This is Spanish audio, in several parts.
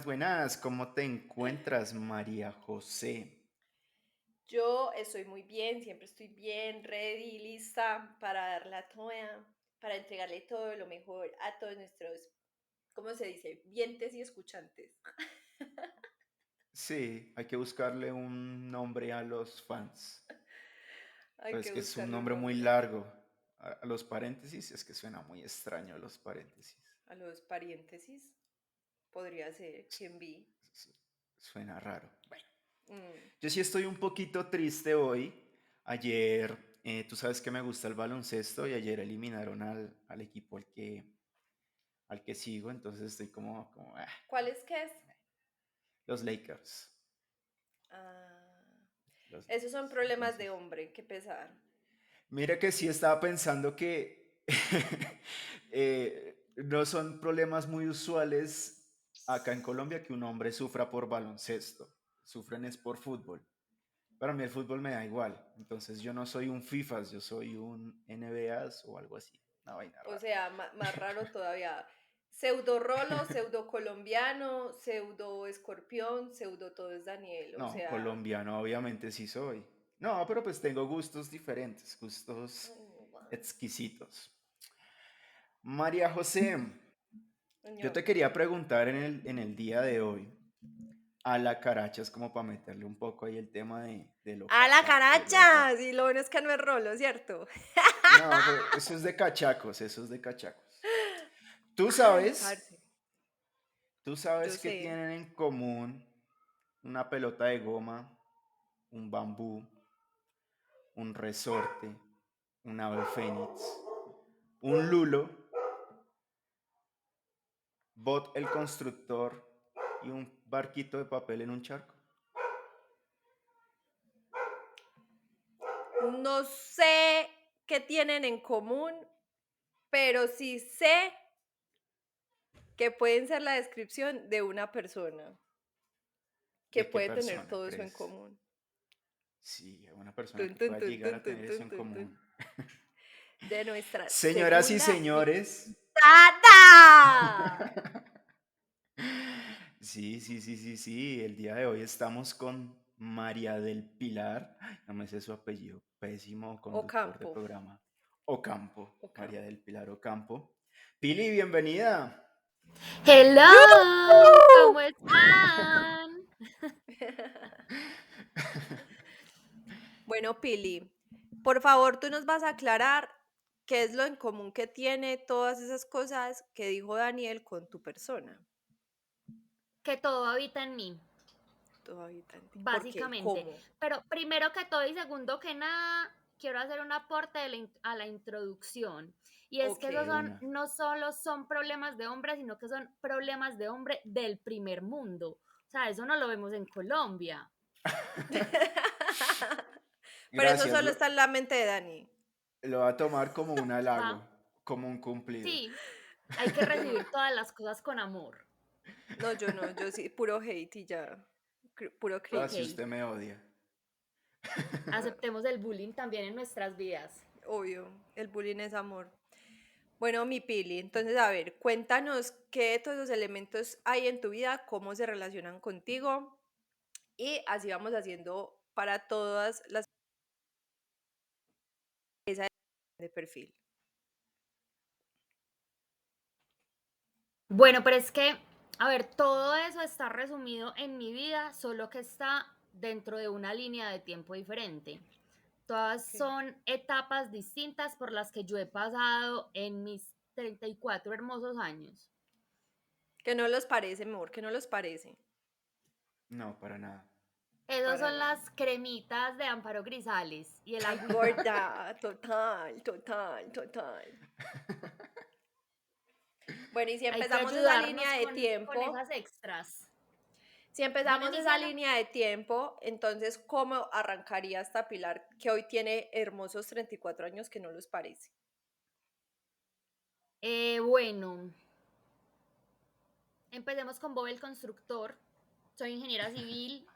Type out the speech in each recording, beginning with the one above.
buenas. ¿Cómo te encuentras, María José? Yo estoy muy bien, siempre estoy bien, ready, lista para dar la toya, para entregarle todo lo mejor a todos nuestros, ¿cómo se dice? Vientes y escuchantes. Sí, hay que buscarle un nombre a los fans. Hay Pero es que que es un buscarle un nombre muy nombre largo. A los paréntesis es que suena muy extraño los paréntesis. a los paréntesis. Podría ser, S- quien vi. Suena raro. Bueno, Mm, yo sí estoy un poquito triste hoy. Ayer, tú sabes que me gusta el baloncesto y ayer eliminaron al equipo al que sigo, entonces estoy como. ¿Cuál es que es? Los Lakers. Ah, Los esos son Lakers. problemas de Entonces, hombre, qué pesar. mira que sí estaba pensando que no son problemas muy usuales acá en Colombia que un hombre sufra por baloncesto. Sufren es por fútbol. Para mí el fútbol me da igual. Entonces yo no soy un FIFAs, yo soy un NBAs o algo así. Una vaina O rara. sea, más raro todavía. Pseudo rolo, pseudo colombiano, pseudo escorpión, pseudo todo es Daniel. O No, sea, colombiano obviamente sí soy. No, pero pues tengo gustos diferentes, gustos exquisitos. María José, yo señor. te quería preguntar en el día de hoy, a la carachas, como para meterle un poco ahí el tema de lo ¡A la cachaco, de lo raro. caracha! Y lo bueno es que no es rolo, ¿cierto? No, pero eso es de cachacos, eso es de cachacos. ¿Tú sabes, Parce, tú yo sabes que sé. tienen en común una pelota de goma, un bambú, un resorte, un ave fénix, un lulo, Bot el constructor y un barquito de papel en un charco? No sé qué tienen en común, pero sí sé que pueden ser la descripción de una persona que ¿De qué puede tener persona todo eso en crees? común. Sí, una persona Tun, que tun, pueda tun, llegar tun, a tun, tener eso tun, en tun, tun. común. De nuestra Señoras y segunda señores, invitada. sí, el día de hoy estamos con María del Pilar, ay, no me sé su apellido, pésimo conductor de Ocampo. programa, Ocampo, María Ocampo. del Pilar Ocampo. Pili, bienvenida. Hello, ¿cómo están? Bueno, Pili, por favor, tú nos vas a aclarar qué es lo en común que tiene todas esas cosas que dijo Daniel con tu persona. Que todo habita en mí, Todavía tanto. ¿Por qué? básicamente. ¿Cómo? Pero primero que todo y segundo que nada, quiero hacer un aporte a la introducción. Y es Ok. que esos De son, una. no solo son problemas de hombre, sino que son problemas de hombre del primer mundo. O sea, eso no lo vemos en Colombia. Pero eso Gracias, solo lo, está en la mente de Dani. lo va a tomar como un ¿Va? halago, como un cumplido. Sí, hay que Yo no. recibir todas las cosas con amor. No, yo no. Yo sí, puro hate y ya. Puro Ok, Así cringe. usted me odia. aceptemos el bullying también en nuestras vidas. Obvio. El bullying es amor. Bueno, mi Pili, entonces, a ver, cuéntanos qué de todos esos elementos hay en tu vida, cómo se relacionan contigo y así vamos haciendo para todas las esa de perfil. Bueno, pero es que, a ver, todo eso está resumido en mi vida, solo que está dentro de una línea de tiempo diferente. Todas Ok. son etapas distintas por las que yo he pasado en mis 34 hermosos años. Que no los parece, amor, que no los parece. No, para nada. Esas Para son nada. las cremitas de Amparo Grisales y el Ay, agüita. gorda, total, total, total. Bueno, y si Hay que empezamos esa línea ayudarnos de con tiempo, esas extras. si Dime, empezamos mi esa cielo. línea de tiempo, entonces, ¿cómo arrancaría esta Pilar que hoy tiene hermosos 34 años que no los parece? Bueno, empecemos con Bob el constructor. Soy ingeniera civil.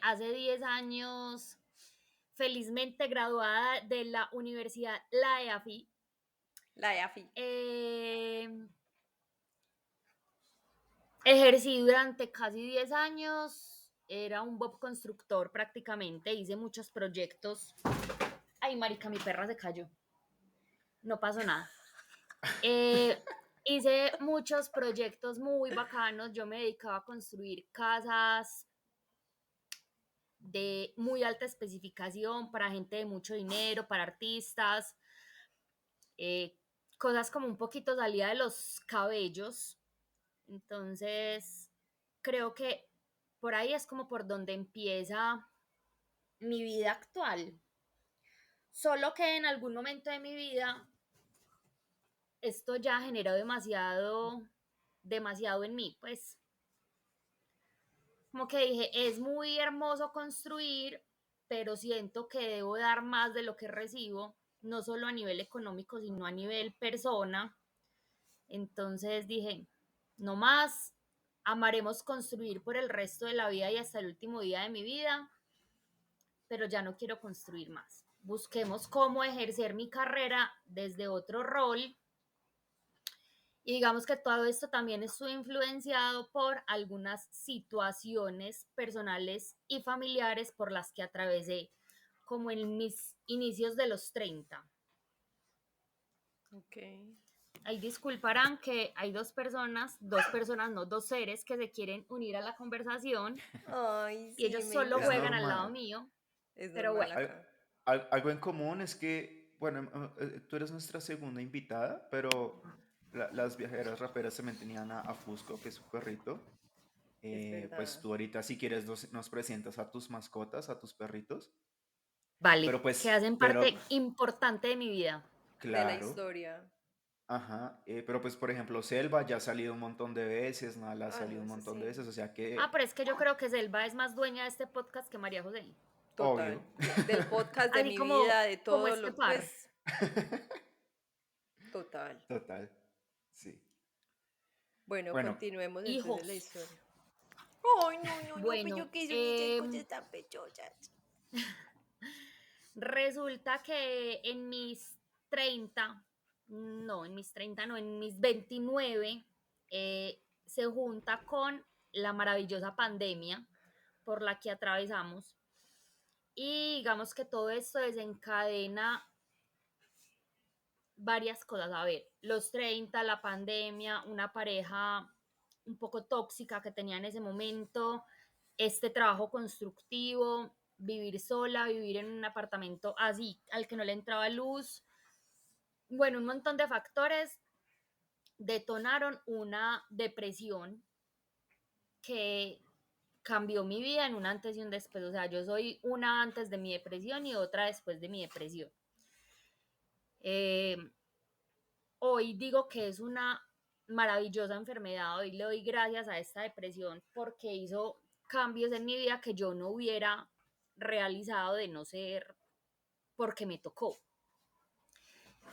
Hace 10 años, felizmente graduada de la Universidad La EAFI. La de Afi. Eh, Ejercí durante casi 10 años, era un bob constructor prácticamente, hice muchos proyectos. Ay, marica, mi perra se cayó, no pasó nada. Eh, Hice muchos proyectos muy bacanos, yo me dedicaba a construir casas de muy alta especificación para gente de mucho dinero, para artistas, eh, cosas como un poquito salida de los cabellos. Entonces, creo que por ahí es como por donde empieza mi vida actual. Solo que en algún momento de mi vida esto ya generó demasiado en mí, pues como que dije, es muy hermoso construir, pero siento que debo dar más de lo que recibo, no solo a nivel económico, sino a nivel persona. Entonces dije, no más, amaremos construir por el resto de la vida y hasta el último día de mi vida, pero ya no quiero construir más. Busquemos cómo ejercer mi carrera desde otro rol. Y digamos que todo esto también estuvo influenciado por algunas situaciones personales y familiares por las que atravesé como en mis inicios de los 30. Ok. Ahí disculparán que hay no, dos seres que se quieren unir a la conversación Ay, y sí, ellos me solo Es juegan al lado encanta. normal. mío, Es pero normal bueno, Al- acá. Algo en común es que, bueno, tú eres nuestra segunda invitada, pero las viajeras raperas también tenían a Fusco, que es su perrito. Es Pues verdad. tú ahorita si quieres nos presentas a tus mascotas, a tus perritos. vale, Pero que pues, hacen pero parte importante de mi vida. De la claro, historia. ajá. Pero pues, por ejemplo, Selva ya ha salido un montón de veces, Nala ha Ah, no, salido un eso montón de sí. veces, o sea Ah, que, pero es que yo creo que Selva es más dueña de este podcast que María José. Total. obvio. Del podcast, de Así mi vida, de como todo este lo, par. pues, total. Total, sí. Bueno, Bueno, continuemos entonces la Hijos. historia. Ay, no, no, no, pero Bueno, yo que son estas cosas tan pechosas. resulta que en mis 30, no, en mis 30 no, en mis 29, se junta con la maravillosa pandemia por la que atravesamos. Y digamos que todo esto desencadena varias cosas. A ver, los 30, la pandemia, una pareja un poco tóxica que tenía en ese momento, este trabajo constructivo, vivir sola, vivir en un apartamento así al que no le entraba luz. Bueno, un montón de factores detonaron una depresión que cambió mi vida en un antes y un después. O sea, yo soy una antes de mi depresión y otra después de mi depresión. Eh, Hoy digo que es una maravillosa enfermedad, hoy le doy gracias a esta depresión porque hizo cambios en mi vida que yo no hubiera realizado de no ser porque me tocó.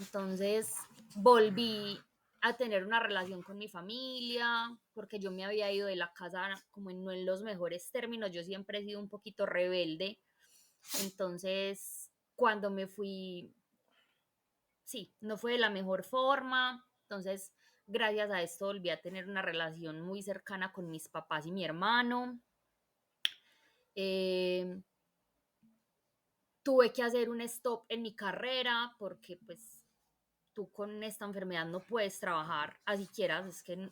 Entonces volví a tener una relación con mi familia, porque yo me había ido de la casa como no en los mejores términos, yo siempre he sido un poquito rebelde. Entonces, cuando me fui, sí, no fue de la mejor forma. Entonces, gracias a esto volví a tener una relación muy cercana con mis papás y mi hermano. Eh, Tuve que hacer un stop en mi carrera porque pues tú con esta enfermedad no puedes trabajar así quieras, es que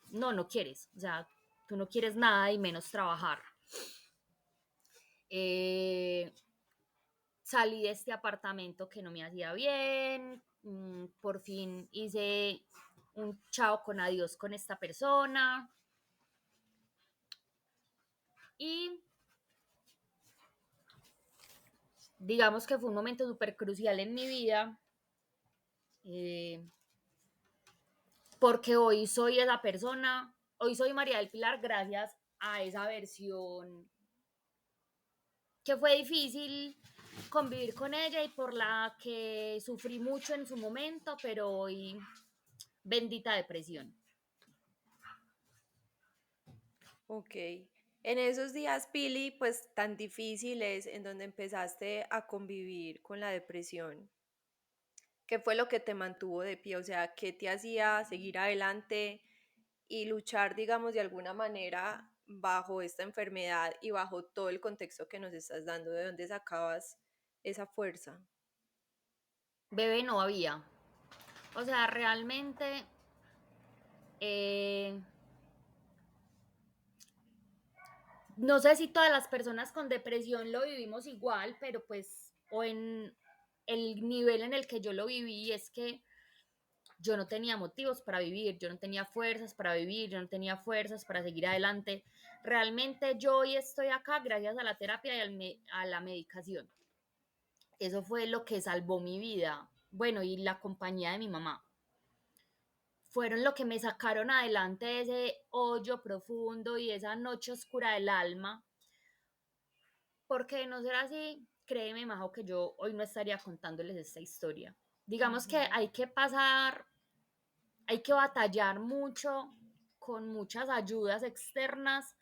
no quieres, o sea, tú no quieres nada y menos trabajar. Eh, Salí de este apartamento que no me hacía bien, por fin hice un chao con adiós con esta persona y digamos que fue un momento súper crucial en mi vida, eh, porque hoy soy esa persona, hoy soy María del Pilar gracias a esa versión que fue difícil convivir con ella y por la que sufrí mucho en su momento, pero hoy bendita depresión. Ok. En esos días, Pili, pues tan difíciles, en donde empezaste a convivir con la depresión, ¿qué fue lo que te mantuvo de pie? O sea, ¿qué te hacía seguir adelante y luchar, digamos, de alguna manera bajo esta enfermedad y bajo todo el contexto que nos estás dando? ¿De dónde sacabas esa fuerza? Bebé no había. O sea, realmente eh, no sé si todas las personas con depresión lo vivimos igual, pero pues, o en el nivel en el que yo lo viví es que yo no tenía motivos para vivir, yo no tenía fuerzas para vivir, yo no tenía fuerzas para seguir adelante. Realmente yo hoy estoy acá gracias a la terapia y a la medicación. Eso fue lo que salvó mi vida. Bueno, y la compañía de mi mamá. Fueron lo que me sacaron adelante de ese hoyo profundo y esa noche oscura del alma. Porque de no ser así, créeme, Majo, que yo hoy no estaría contándoles esta historia. Digamos que Ujú. hay que batallar mucho con muchas ayudas externas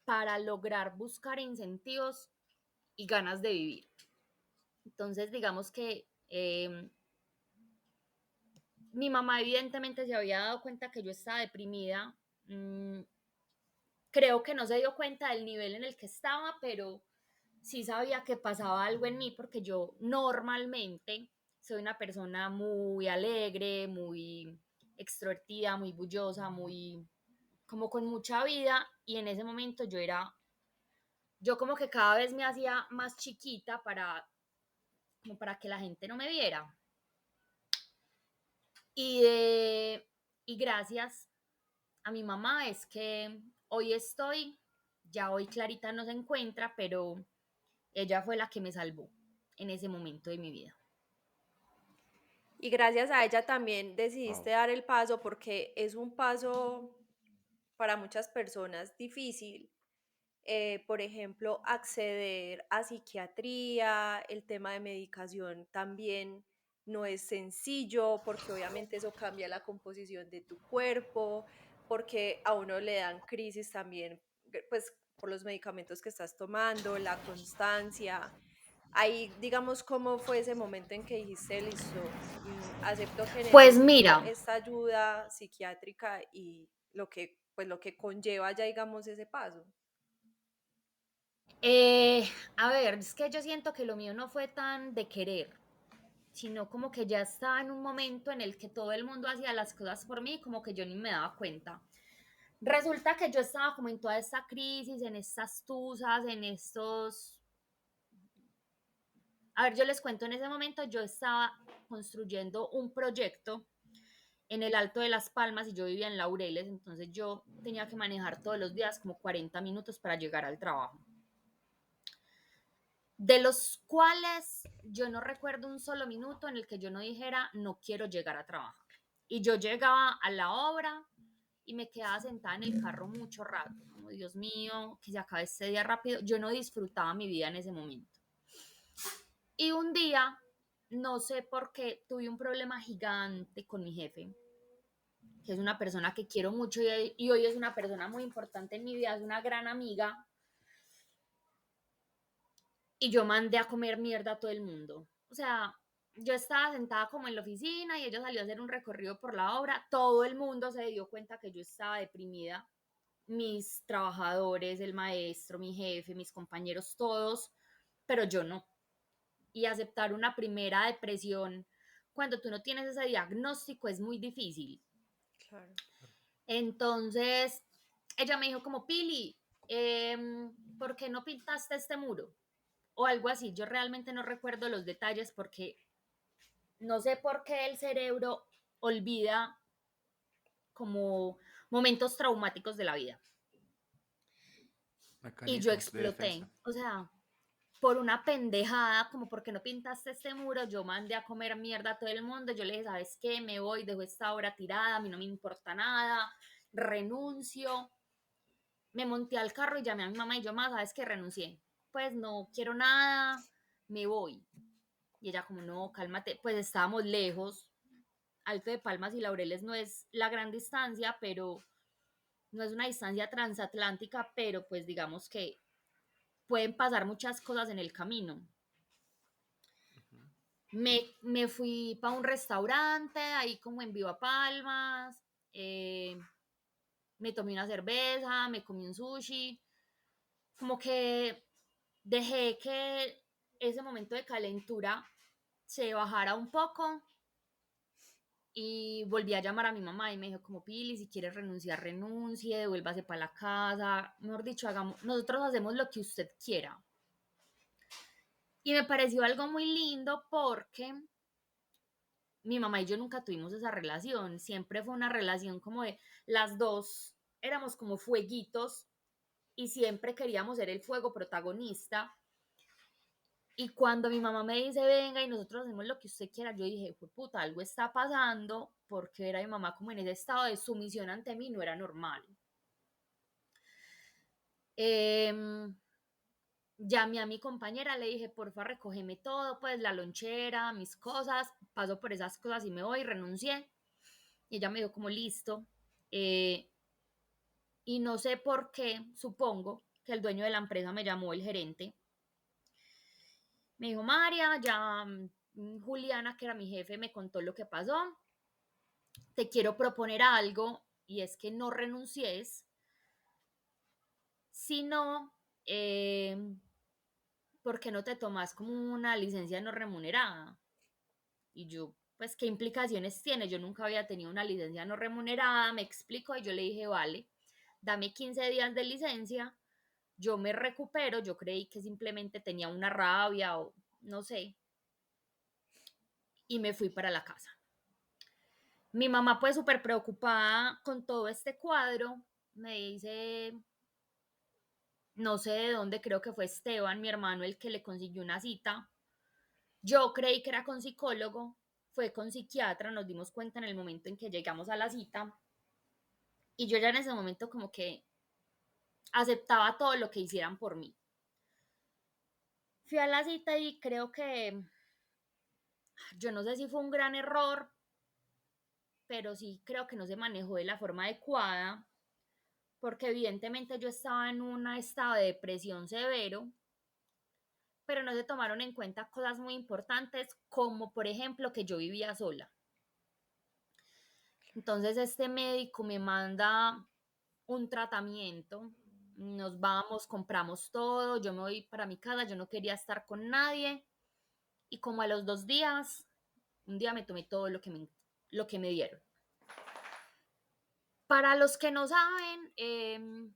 para lograr buscar incentivos y ganas de vivir. Entonces, digamos que mi mamá evidentemente se había dado cuenta que yo estaba deprimida. Mm, Creo que no se dio cuenta del nivel en el que estaba, pero sí sabía que pasaba algo en mí porque yo normalmente soy una persona muy alegre, muy extrovertida, muy bullosa, muy como con mucha vida y en ese momento yo como que cada vez me hacía más chiquita como para que la gente no me viera. Y, y gracias a mi mamá es que hoy estoy, ya hoy Clarita no se encuentra, pero ella fue la que me salvó en ese momento de mi vida. Y gracias a ella también decidiste Wow. dar el paso porque es un paso para muchas personas difícil. Por ejemplo, acceder a psiquiatría, el tema de medicación también no es sencillo porque obviamente eso cambia la composición de tu cuerpo, porque a uno le dan crisis también, pues por los medicamentos que estás tomando, la constancia. Ahí, digamos, ¿cómo fue ese momento en que dijiste, listo, acepto que Pues necesito mira, esta ayuda psiquiátrica y pues lo que conlleva ya, digamos, ese paso? a ver, es que yo siento que lo mío no fue tan de querer, sino como que ya estaba en un momento en el que todo el mundo hacía las cosas por mí, como que yo ni me daba cuenta. Resulta que yo estaba como en toda esta crisis, en estas tusas, en estos... A ver, yo les cuento, en ese momento yo estaba construyendo un proyecto en el Alto de las Palmas y yo vivía en Laureles, entonces yo tenía que manejar todos los días como 40 minutos para llegar al trabajo, de los cuales yo no recuerdo un solo minuto en el que yo no dijera no quiero llegar a trabajar. Y yo llegaba a la obra y me quedaba sentada en el carro mucho rato, como Dios mío, que se acabe este día rápido. Yo no disfrutaba mi vida en ese momento. Y un día, no sé por qué, tuve un problema gigante con mi jefe, que es una persona que quiero mucho y hoy es una persona muy importante en mi vida, es una gran amiga, y yo mandé a comer mierda a todo el mundo. O sea, yo estaba sentada como en la oficina y ella salió a hacer un recorrido por la obra, todo el mundo se dio cuenta que yo estaba deprimida, mis trabajadores, el maestro, mi jefe, mis compañeros, todos, pero yo no. Y aceptar una primera depresión cuando tú no tienes ese diagnóstico es muy difícil. Claro. Entonces, ella me dijo como, Pili, ¿por qué no pintaste este muro? O algo así. Yo realmente no recuerdo los detalles porque no sé por qué el cerebro olvida como momentos traumáticos de la vida. Y yo Mecanismos de exploté. defensa. O sea, por una pendejada, como porque no pintaste este muro, yo mandé a comer mierda a todo el mundo. Yo le dije, ¿sabes qué? Me voy, dejo esta obra tirada, a mí no me importa nada, renuncio. Me monté al carro y llamé a mi mamá y yo, más, ¿sabes qué? Renuncié. Pues no quiero nada, me voy. Y ella como, no, cálmate, pues estábamos lejos. Alto de Palmas y Laureles no es la gran distancia, pero no es una distancia transatlántica, pero pues digamos que pueden pasar muchas cosas en el camino. Ujú. Me fui para un restaurante, ahí como en Viva Palmas, me tomé una cerveza, me comí un sushi, como que dejé que ese momento de calentura se bajara un poco y volví a llamar a mi mamá y me dijo como Pili, si quieres renunciar, renuncie, devuélvase para la casa, mejor dicho, hagamos, nosotros hacemos lo que usted quiera. Y me pareció algo muy lindo porque mi mamá y yo nunca tuvimos esa relación, siempre fue una relación como de las dos éramos como fueguitos y siempre queríamos ser el fuego protagonista. Y cuando mi mamá me dice, venga, y nosotros hacemos lo que usted quiera, yo dije, pues puta, algo está pasando, porque era mi mamá como en ese estado de sumisión ante mí, no era normal. Eh, Llamé a mi compañera, le dije, porfa, recógeme todo, pues la lonchera, mis cosas, paso por esas cosas y me voy, renuncié. Y ella me dijo como, listo. Eh, y no sé por qué, supongo que el dueño de la empresa me llamó, el gerente, me dijo, María, ya Juliana, que era mi jefe, me contó lo que pasó, te quiero proponer algo y es que no renuncies, sino, eh, ¿por qué no te tomas como una licencia no remunerada? Y yo, pues, ¿qué implicaciones tiene? Yo nunca había tenido una licencia no remunerada, me explico, y yo le dije, vale, dame 15 días de licencia, yo me recupero, yo creí que simplemente tenía una rabia o no sé, y me fui para la casa. Mi mamá pues súper preocupada con todo este cuadro, me dice, no sé de dónde, creo que fue Esteban, mi hermano, el que le consiguió una cita. Yo creí que era con psicólogo, fue con psiquiatra, nos dimos cuenta en el momento en que llegamos a la cita y yo ya en ese momento como que aceptaba todo lo que hicieran por mí. Fui a la cita y creo que, yo no sé si fue un gran error, pero sí creo que no se manejó de la forma adecuada, porque evidentemente yo estaba en un estado de depresión severo, pero no se tomaron en cuenta cosas muy importantes, como por ejemplo que yo vivía sola. Entonces este médico me manda un tratamiento, nos vamos, compramos todo, yo me voy para mi casa, yo no quería estar con nadie y como a los 2 días, un día me tomé todo lo que me dieron. Para los que no saben,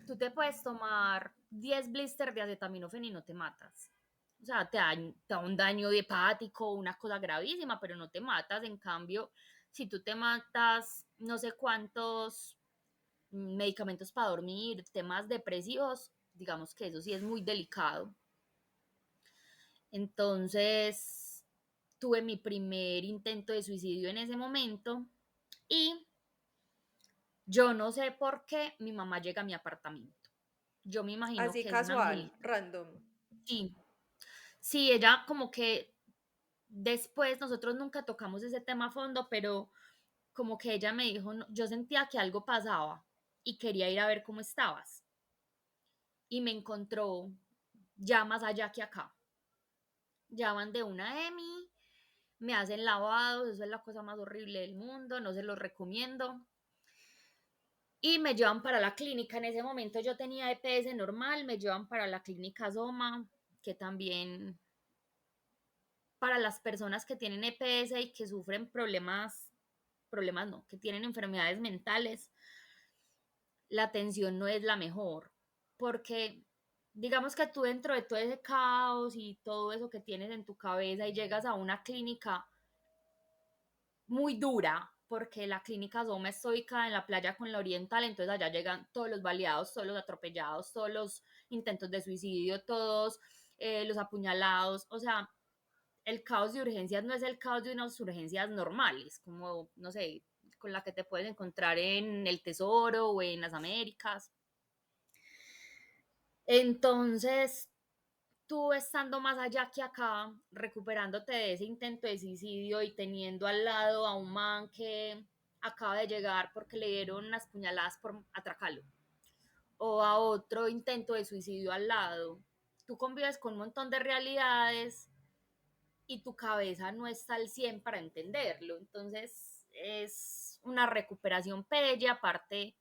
tú te puedes tomar 10 blisters de acetaminofén y no te matas. O sea, te da un daño hepático, una cosa gravísima, pero no te matas. En cambio, si tú te matas no sé cuántos medicamentos para dormir, temas depresivos, digamos que eso sí es muy delicado. Entonces, tuve mi primer intento de suicidio en ese momento y yo no sé por qué mi mamá llega a mi apartamento. Yo me imagino Así que es una casual, angelita. random. Sí, sí, ella como que después nosotros nunca tocamos ese tema a fondo, pero como que ella me dijo, yo sentía que algo pasaba y quería ir a ver cómo estabas. Y me encontró ya más allá que acá. Llaman de una EMI, me hacen lavados, eso es la cosa más horrible del mundo, no se los recomiendo. Y me llevan para la clínica. En ese momento yo tenía EPS normal, me llevan para la clínica Soma, que también para las personas que tienen EPS y que sufren problemas no, que tienen enfermedades mentales, la atención no es la mejor, porque digamos que tú dentro de todo ese caos y todo eso que tienes en tu cabeza y llegas a una clínica muy dura, porque la clínica Soma está ubicada en la playa con la Oriental, entonces allá llegan todos los baleados, todos los atropellados, todos los intentos de suicidio, todos los apuñalados, o sea, el caos de urgencias no es el caos de unas urgencias normales, como, no sé, con la que te puedes encontrar en el Tesoro o en las Américas. Entonces, tú estando más allá que acá, recuperándote de ese intento de suicidio y teniendo al lado a un man que acaba de llegar porque le dieron unas puñaladas por atracarlo, o a otro intento de suicidio al lado, tú convives con un montón de realidades y tu cabeza no está al 100 para entenderlo. Entonces, es una recuperación pelle, aparte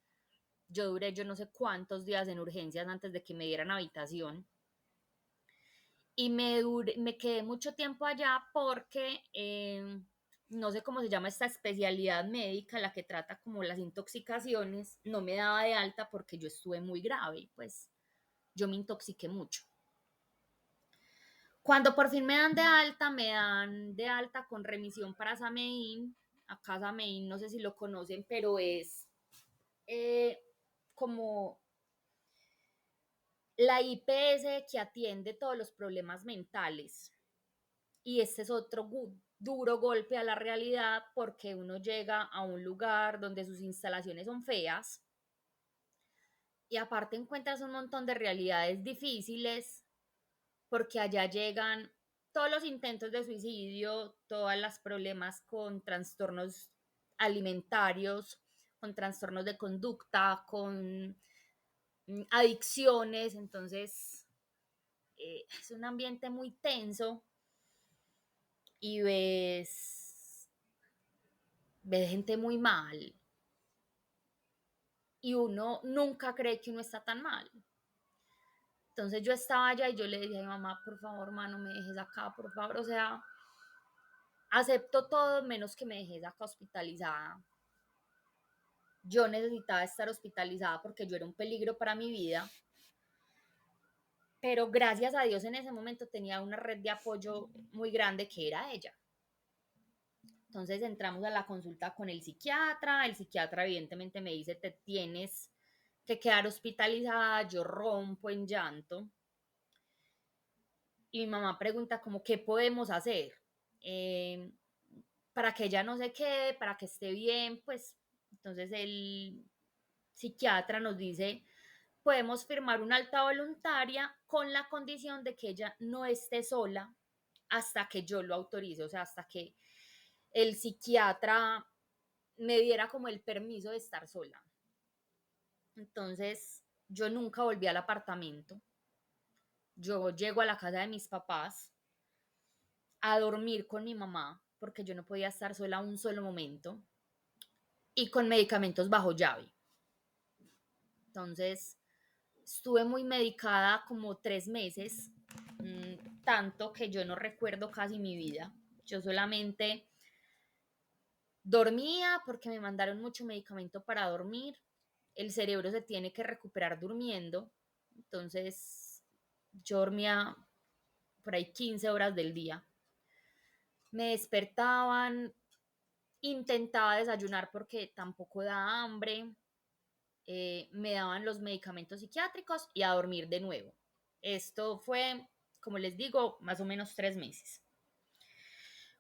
Yo duré yo no sé cuántos días en urgencias antes de que me dieran habitación. Y me quedé mucho tiempo allá porque no sé cómo se llama esta especialidad médica, la que trata como las intoxicaciones, no me daba de alta porque yo estuve muy grave, pues yo me intoxiqué mucho. Cuando por fin me dan de alta con remisión para Sameín. Acá Sameín, no sé si lo conocen, pero es eh, como la IPS que atiende todos los problemas mentales. Y este es otro duro golpe a la realidad porque uno llega a un lugar donde sus instalaciones son feas y aparte encuentras un montón de realidades difíciles porque allá llegan todos los intentos de suicidio, todos los problemas con trastornos alimentarios, con trastornos de conducta, con adicciones. Entonces es un ambiente muy tenso y ves gente muy mal y uno nunca cree que uno está tan mal. Entonces yo estaba allá y yo le dije a mi mamá, por favor, ma, no me dejes acá, por favor. O sea, acepto todo menos que me dejes acá hospitalizada. Yo necesitaba estar hospitalizada porque yo era un peligro para mi vida. Pero gracias a Dios en ese momento tenía una red de apoyo muy grande que era ella. Entonces entramos a la consulta con el psiquiatra evidentemente me dice, te tienes que quedar hospitalizada, yo rompo en llanto y mi mamá pregunta como, ¿qué podemos hacer? Eh, para que ella no se quede, para que esté bien, pues entonces el psiquiatra nos dice, podemos firmar una alta voluntaria con la condición de que ella no esté sola hasta que yo lo autorice, o sea, hasta que el psiquiatra me diera como el permiso de estar sola. Entonces, yo nunca volví al apartamento. Yo llego a la casa de mis papás a dormir con mi mamá porque yo no podía estar sola un solo momento y con medicamentos bajo llave. Entonces, estuve muy medicada como 3 meses, tanto que yo no recuerdo casi mi vida. Yo solamente dormía porque me mandaron mucho medicamento para dormir. El cerebro se tiene que recuperar durmiendo. Entonces, yo dormía por ahí 15 horas del día. Me despertaban, intentaba desayunar porque tampoco da hambre, me daban los medicamentos psiquiátricos y a dormir de nuevo. Esto fue, como les digo, más o menos 3 meses.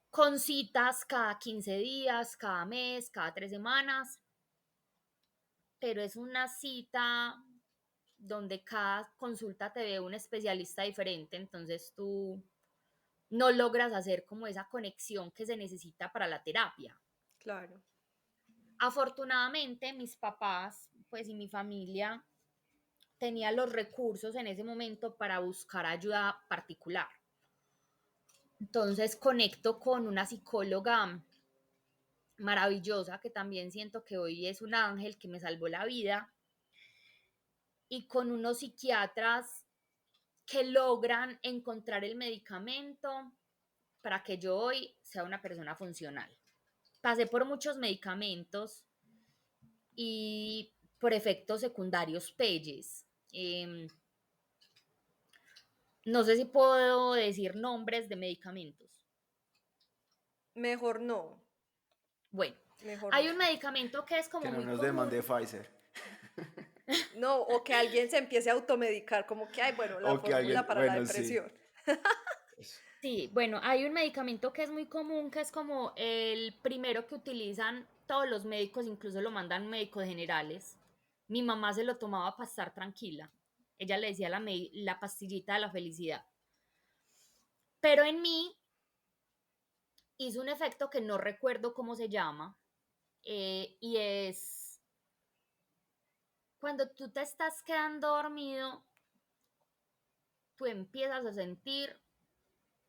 Con citas cada 15 días, cada mes, cada 3 semanas, pero es una cita donde cada consulta te ve un especialista diferente, entonces tú no logras hacer como esa conexión que se necesita para la terapia. Claro. Afortunadamente, mis papás, pues y mi familia tenía los recursos en ese momento para buscar ayuda particular. Entonces conecto con una psicóloga maravillosa que también siento que hoy es un ángel que me salvó la vida y con unos psiquiatras que logran encontrar el medicamento para que yo hoy sea una persona funcional. Pasé por muchos medicamentos y por efectos secundarios peyes. No sé si puedo decir nombres de medicamentos. Mejor no, Bueno, mejor hay no. un medicamento que es como Que no muy nos común. demande Pfizer. No, o que alguien se empiece a automedicar, como que hay, bueno, la O que alguien, fórmula para la bueno, sí. depresión. Eso. Sí, bueno, hay un medicamento que es muy común, que es como el primero que utilizan todos los médicos, incluso lo mandan médicos generales. Mi mamá se lo tomaba para estar tranquila. Ella le decía la pastillita de la felicidad. Pero en mí hizo un efecto que no recuerdo cómo se llama, y es cuando tú te estás quedando dormido, tú empiezas a sentir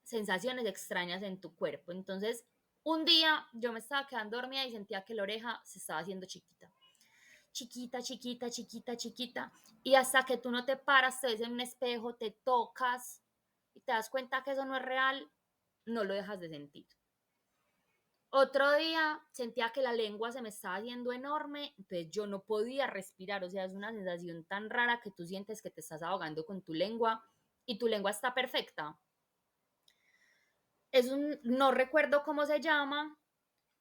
sensaciones extrañas en tu cuerpo. Entonces, un día yo me estaba quedando dormida y sentía que la oreja se estaba haciendo chiquita. chiquita, chiquita, chiquita, chiquita, y hasta que tú no te paras, te ves en un espejo, te tocas y te das cuenta que eso no es real, no lo dejas de sentir. Otro día sentía que la lengua se me estaba haciendo enorme, entonces yo no podía respirar, o sea, es una sensación tan rara que tú sientes que te estás ahogando con tu lengua y tu lengua está perfecta. No recuerdo cómo se llama,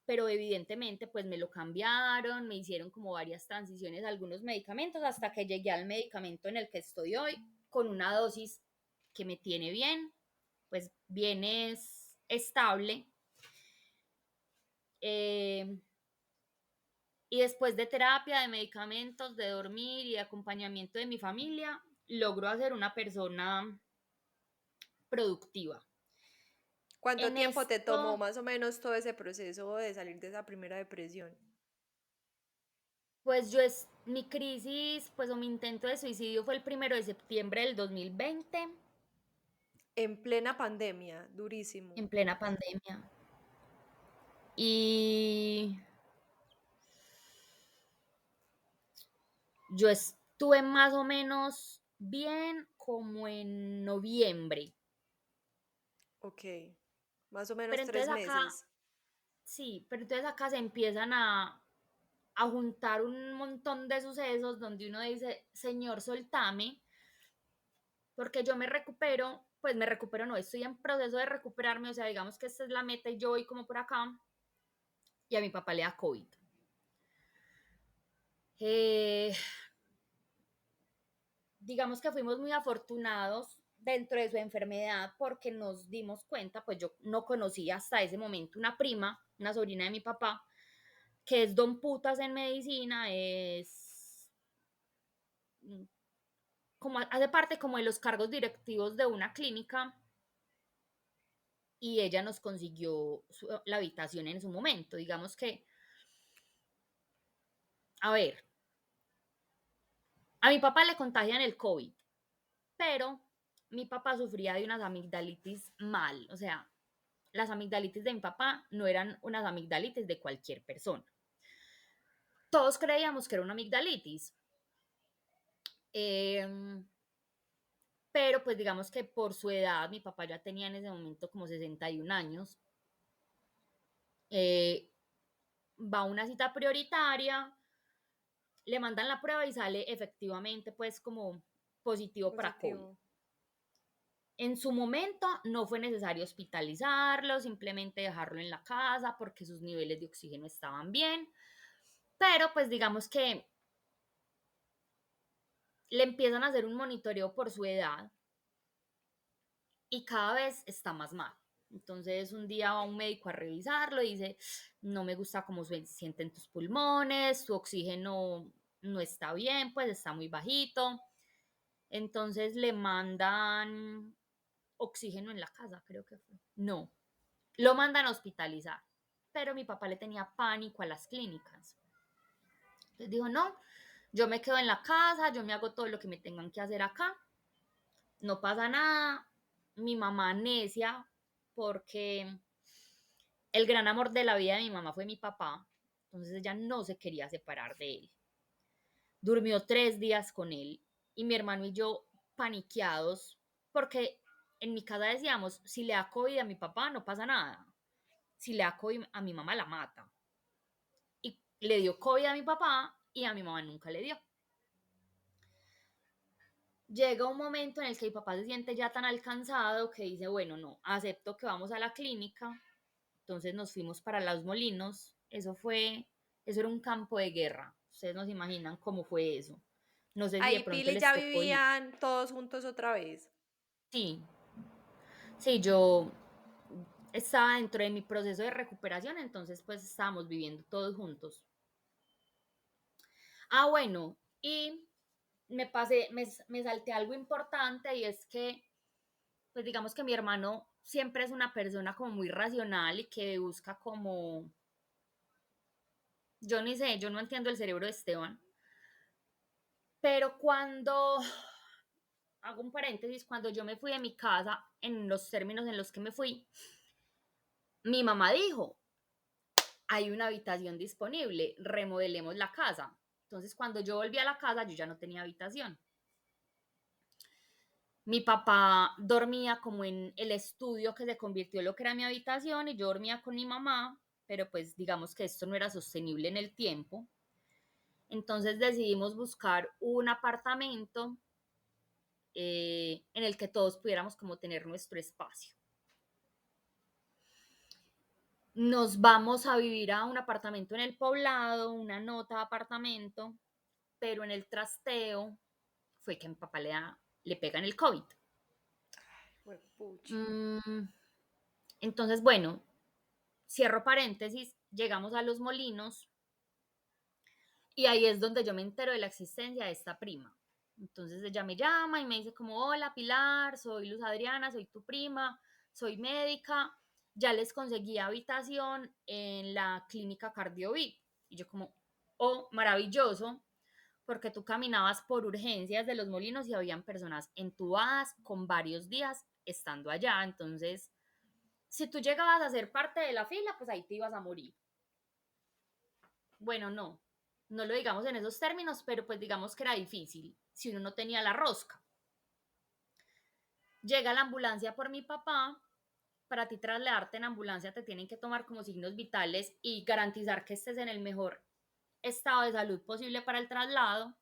pero evidentemente pues me lo cambiaron, me hicieron como varias transiciones a algunos medicamentos hasta que llegué al medicamento en el que estoy hoy con una dosis que me tiene bien, pues bien es estable. Eh, y después de terapia, de medicamentos, de dormir y de acompañamiento de mi familia, logro ser una persona productiva. ¿Cuánto En tiempo te tomó esto, más o menos todo ese proceso de salir de esa primera depresión? pues mi crisis, pues o mi intento de suicidio fue el 1 de septiembre del 2020, En plena pandemia, durísimo. en plena pandemia. Y yo estuve más o menos bien como en noviembre. Ok, más o menos Pero tres entonces acá, meses. sí, pero entonces acá se empiezan a juntar un montón de sucesos donde uno dice, Señor, soltame, porque yo me recupero, pues me recupero, no, estoy en proceso de recuperarme, o sea, digamos que esta es la meta y yo voy como por acá, y a mi papá le da COVID. Eh, digamos que fuimos muy afortunados dentro de su enfermedad porque nos dimos cuenta, pues yo no conocía hasta ese momento una prima, una sobrina de mi papá, que es don putas en medicina, es como hace parte como de los cargos directivos de una clínica y ella nos consiguió la habitación en su momento. Digamos que, a ver, a mi papá le contagian el COVID, pero mi papá sufría de unas amigdalitis mal, o sea, las amigdalitis de mi papá no eran unas amigdalitis de cualquier persona. Todos creíamos que era una amigdalitis, eh, pero pues digamos que por su edad, mi papá ya tenía en ese momento como 61 años, eh, va a una cita prioritaria, le mandan la prueba y sale efectivamente pues como positivo para COVID. Positivo. En su momento no fue necesario hospitalizarlo, simplemente dejarlo en la casa porque sus niveles de oxígeno estaban bien, pero pues digamos que le empiezan a hacer un monitoreo por su edad y cada vez está más mal. Entonces un día va un médico a revisarlo y dice, no me gusta cómo se sienten tus pulmones, tu oxígeno no está bien, pues está muy bajito. Entonces le mandan oxígeno en la casa, creo que fue. No, lo mandan a hospitalizar, pero mi papá le tenía pánico a las clínicas. Entonces dijo, no, yo me quedo en la casa, yo me hago todo lo que me tengan que hacer acá, no pasa nada. Mi mamá necia, porque el gran amor de la vida de mi mamá fue mi papá, entonces ella no se quería separar de él. Durmió 3 días con él y mi hermano y yo paniqueados porque en mi casa decíamos, si le da COVID a mi papá no pasa nada, si le da COVID a mi mamá la mata. Y le dio COVID a mi papá y a mi mamá nunca le dio. Llega un momento en el que mi papá se siente ya tan alcanzado que dice, bueno, no, acepto que vamos a la clínica. Entonces nos fuimos para Los Molinos. Eso era un campo de guerra. Ustedes no se imaginan cómo fue eso. No sé si de Ahí pronto Pili les ya tocó ir. vivían todos juntos otra vez. Sí, sí, yo estaba dentro de mi proceso de recuperación, entonces pues estábamos viviendo todos juntos. Ah, bueno, y me salté algo importante y es que, pues digamos que mi hermano siempre es una persona como muy racional y que busca como, yo ni sé, yo no entiendo el cerebro de Esteban, pero cuando, hago un paréntesis, cuando yo me fui de mi casa, en los términos en los que me fui, mi mamá dijo, hay una habitación disponible, remodelemos la casa. Entonces, cuando yo volví a la casa, yo ya no tenía habitación. Mi papá dormía como en el estudio que se convirtió en lo que era mi habitación y yo dormía con mi mamá, pero pues digamos que esto no era sostenible en el tiempo. Entonces decidimos buscar un apartamento en el que todos pudiéramos como tener nuestro espacio. Nos vamos a vivir a un apartamento en el Poblado, una nota de apartamento, pero en el trasteo fue que a mi papá le pegan el COVID. Huepucha. Entonces, bueno, cierro paréntesis, llegamos a Los Molinos y ahí es donde yo me entero de la existencia de esta prima. Entonces ella me llama y me dice como, hola Pilar, soy Luz Adriana, soy tu prima, soy médica, ya les conseguí habitación en la clínica CardioVip. Y yo como, oh, maravilloso, porque tú caminabas por urgencias de Los Molinos y habían personas entubadas con varios días estando allá. Entonces, si tú llegabas a ser parte de la fila, pues ahí te ibas a morir. Bueno, no lo digamos en esos términos, pero pues digamos que era difícil si uno no tenía la rosca. Llega la ambulancia por mi papá. Para ti trasladarte en ambulancia te tienen que tomar como signos vitales y garantizar que estés en el mejor estado de salud posible para el traslado.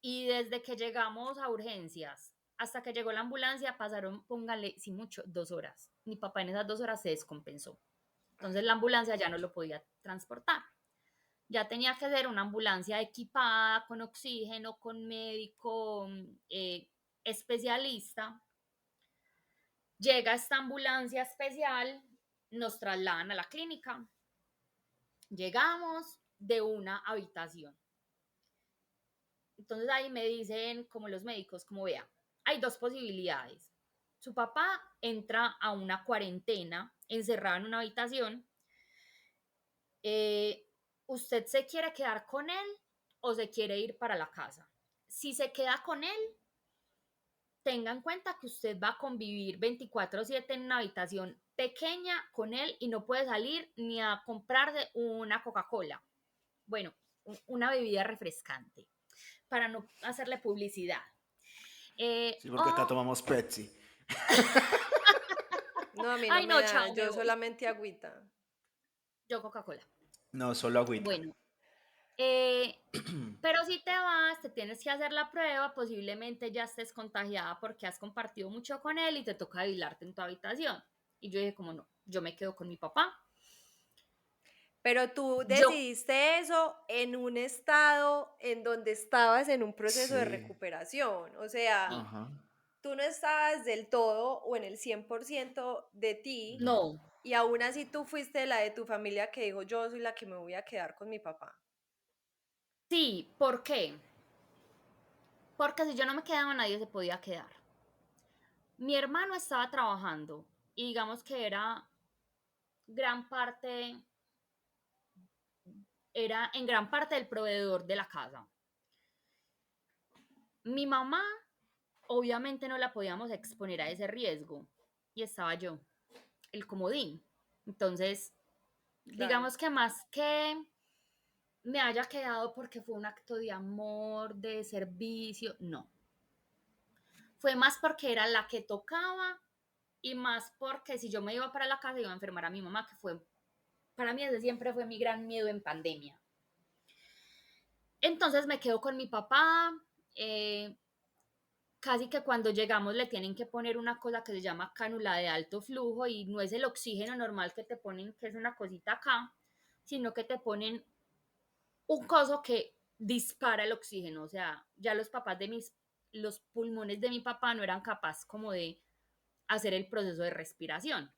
Y desde que llegamos a urgencias hasta que llegó la ambulancia pasaron, póngale, si mucho, 2 horas. Mi papá en esas 2 horas se descompensó. Entonces la ambulancia ya no lo podía transportar. Ya tenía que ser una ambulancia equipada con oxígeno, con médico especialista. Llega esta ambulancia especial, nos trasladan a la clínica. Llegamos de una habitación. Entonces ahí me dicen, como los médicos, como vea, hay dos posibilidades. Su papá entra a una cuarentena, encerrado en una habitación. ¿Usted se quiere quedar con él o se quiere ir para la casa? Si se queda con él, tenga en cuenta que usted va a convivir 24/7 en una habitación pequeña con él y no puede salir ni a comprarse una Coca-Cola. Bueno, una bebida refrescante, para no hacerle publicidad. Sí, porque acá O, tomamos Pepsi. No, a mí no ay me no, da, chao, me yo voy. solamente agüita. Yo Coca-Cola. No, solo agüita. Bueno, eh, pero si te vas, te tienes que hacer la prueba, posiblemente ya estés contagiada porque has compartido mucho con él y te toca aislarte en tu habitación. Y yo dije, como no, yo me quedo con mi papá. Pero tú Yo, decidiste eso en un estado en donde estabas en un proceso de Sí. recuperación. O sea, Ajá. tú no estabas del todo o en el 100% de ti No. no, y aún así tú fuiste la de tu familia que dijo, yo soy la que me voy a quedar con mi papá. sí, ¿por qué? Porque si yo no me quedaba, nadie se podía quedar. Mi hermano estaba trabajando y digamos que gran parte, era en gran parte el proveedor de la casa. Mi mamá, obviamente no la podíamos exponer a ese riesgo y estaba yo, el comodín. Entonces, Claro. digamos que más que me haya quedado porque fue un acto de amor, de servicio, no. Fue más porque era la que tocaba y más porque si yo me iba para la casa iba a enfermar a mi mamá, que fue, para mí desde siempre fue mi gran miedo en pandemia. Entonces me quedo con mi papá, eh, casi que cuando llegamos le tienen que poner una cosa que se llama cánula de alto flujo y no es el oxígeno normal que te ponen, que es una cosita acá, sino que te ponen un coso que dispara el oxígeno, o sea, ya los pulmones de mi papá no eran capaces como de hacer el proceso de respiración.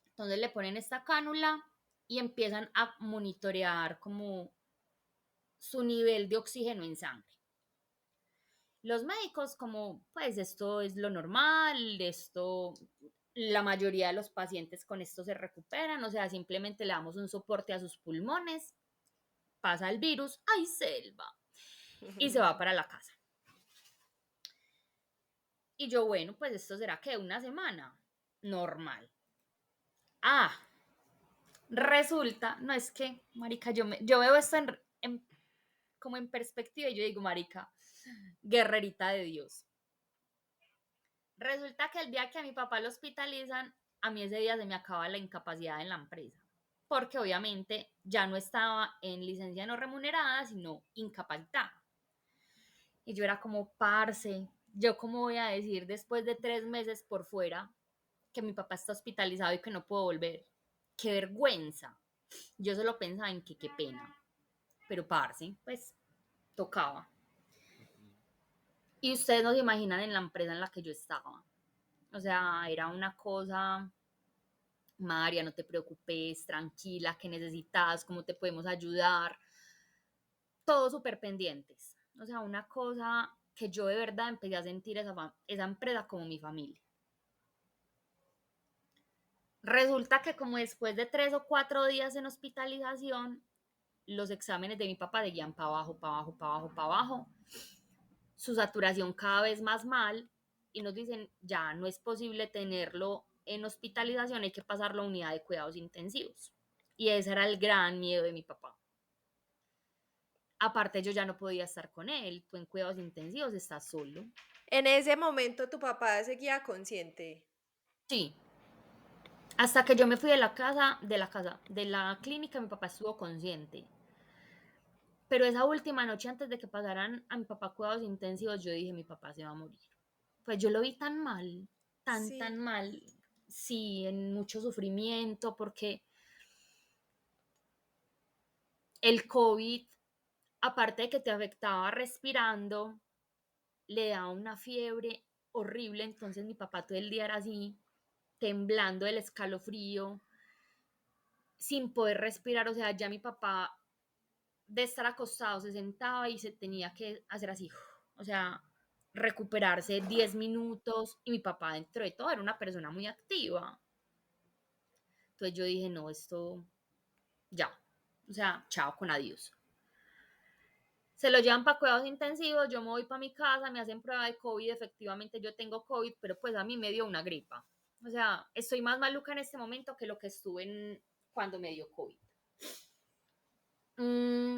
Entonces le ponen esta cánula y empiezan a monitorear como su nivel de oxígeno en sangre. Los médicos como, pues esto es lo normal, la mayoría de los pacientes con esto se recuperan, o sea, simplemente le damos un soporte a sus pulmones, pasa el virus, ¡ay, selva! Y se va para la casa. Y yo, bueno, pues esto será que una semana, normal. Ah, resulta, no es que, marica, yo veo esto como en perspectiva y yo digo, marica, guerrerita de Dios. Resulta que el día que a mi papá lo hospitalizan, a mí ese día se me acaba la incapacidad en la empresa, porque obviamente ya no estaba en licencia no remunerada, sino incapacitada. Y yo era como, parce, yo cómo voy a decir después de 3 meses por fuera que mi papá está hospitalizado y que no puedo volver. Qué vergüenza. Yo solo pensaba en que qué pena. Pero parce, pues tocaba. Y ustedes no se imaginan en la empresa en la que yo estaba. O sea, era una cosa, María, no te preocupes, tranquila, ¿qué necesitas? ¿Cómo te podemos ayudar? Todos súper pendientes. O sea, una cosa que yo de verdad empecé a sentir esa empresa como mi familia. Resulta que como después de 3 o 4 días en hospitalización, los exámenes de mi papá seguían para abajo, para abajo, para abajo, para abajo. Su saturación cada vez más mal y nos dicen, ya no es posible tenerlo en hospitalización, hay que pasarlo a unidad de cuidados intensivos. Y ese era el gran miedo de mi papá. Aparte, yo ya no podía estar con él, tú en cuidados intensivos estás solo. En ese momento tu papá seguía consciente. Sí, hasta que yo me fui de la clínica, mi papá estuvo consciente. Pero esa última noche antes de que pasaran a mi papá cuidados intensivos, yo dije, mi papá se va a morir. Pues yo lo vi tan mal, tan Sí. mal, sí, en mucho sufrimiento, porque el COVID, aparte de que te afectaba respirando, le daba una fiebre horrible, entonces mi papá todo el día era así, temblando del escalofrío, sin poder respirar, o sea, ya mi papá de estar acostado se sentaba y se tenía que hacer así, o sea, recuperarse 10 minutos y mi papá dentro de todo era una persona muy activa. Entonces yo dije, no, esto ya, o sea, chao con adiós. Se lo llevan para cuidados intensivos, yo me voy para mi casa, me hacen prueba de COVID, efectivamente yo tengo COVID, pero pues a mí me dio una gripa. O sea, estoy más maluca en este momento que lo que estuve cuando me dio COVID. Mm,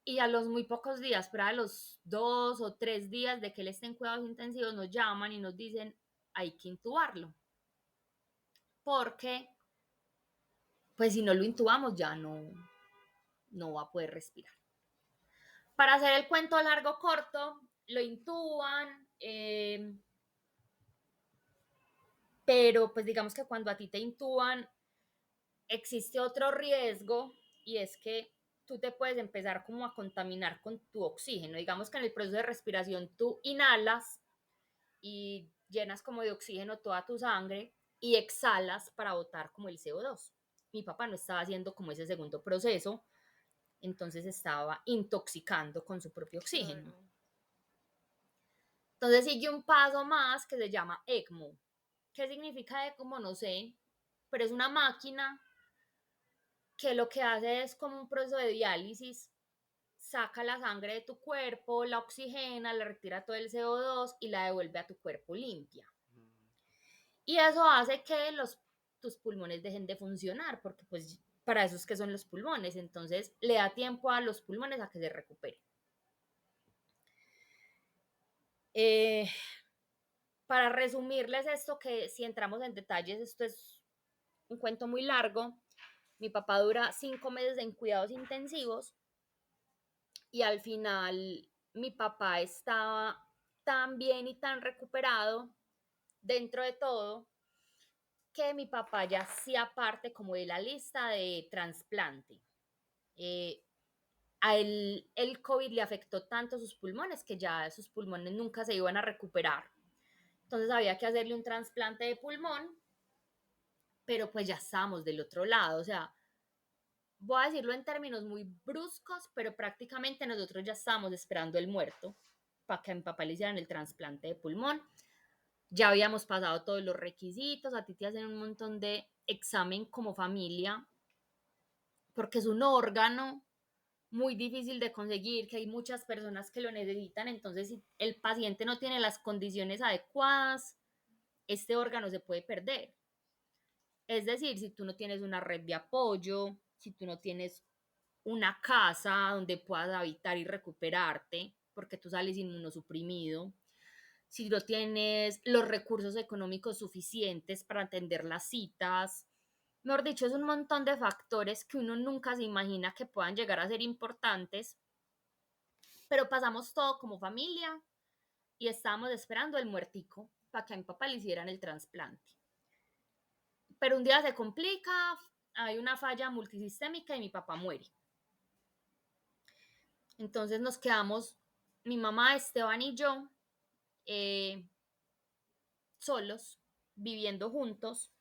y a los muy pocos días, pero a los 2 o 3 días de que él esté en cuidados intensivos, nos llaman y nos dicen, hay que intubarlo. Porque, pues si no lo intubamos ya no va a poder respirar. Para hacer el cuento largo corto, lo intuban, pero pues digamos que cuando a ti te intuban existe otro riesgo y es que tú te puedes empezar como a contaminar con tu oxígeno. Digamos que en el proceso de respiración tú inhalas y llenas como de oxígeno toda tu sangre y exhalas para botar como el CO2. Mi papá no estaba haciendo como ese segundo proceso, entonces estaba intoxicando con su propio oxígeno. Claro. Entonces sigue un paso más que se llama ECMO. ¿Qué significa ECMO? No sé, pero es una máquina que lo que hace es como un proceso de diálisis, saca la sangre de tu cuerpo, la oxigena, le retira todo el CO2 y la devuelve a tu cuerpo limpia. Y eso hace que tus pulmones dejen de funcionar, porque pues para eso es que son los pulmones, entonces le da tiempo a los pulmones a que se recuperen. Eh, para resumirles esto, que si entramos en detalles, esto es un cuento muy largo. Mi papá dura 5 meses en cuidados intensivos y al final mi papá estaba tan bien y tan recuperado dentro de todo que mi papá ya hacía parte como de la lista de trasplante. Eh, a él el COVID le afectó tanto sus pulmones que ya sus pulmones nunca se iban a recuperar. Entonces había que hacerle un trasplante de pulmón, pero pues ya estábamos del otro lado. O sea, voy a decirlo en términos muy bruscos, pero prácticamente nosotros ya estábamos esperando el muerto para que a mi papá le hicieran el trasplante de pulmón. Ya habíamos pasado todos los requisitos, a ti te hacen un montón de examen como familia, porque es un órgano muy difícil de conseguir, que hay muchas personas que lo necesitan, entonces si el paciente no tiene las condiciones adecuadas, este órgano se puede perder. Es decir, si tú no tienes una red de apoyo, si tú no tienes una casa donde puedas habitar y recuperarte, porque tú sales inmunosuprimido, si no tienes los recursos económicos suficientes para atender las citas. Mejor dicho, es un montón de factores que uno nunca se imagina que puedan llegar a ser importantes, pero pasamos todo como familia y estábamos esperando el muertico para que a mi papá le hicieran el trasplante. Pero un día se complica, hay una falla multisistémica y mi papá muere. Entonces nos quedamos, mi mamá, Esteban y yo, eh, solos, viviendo juntos.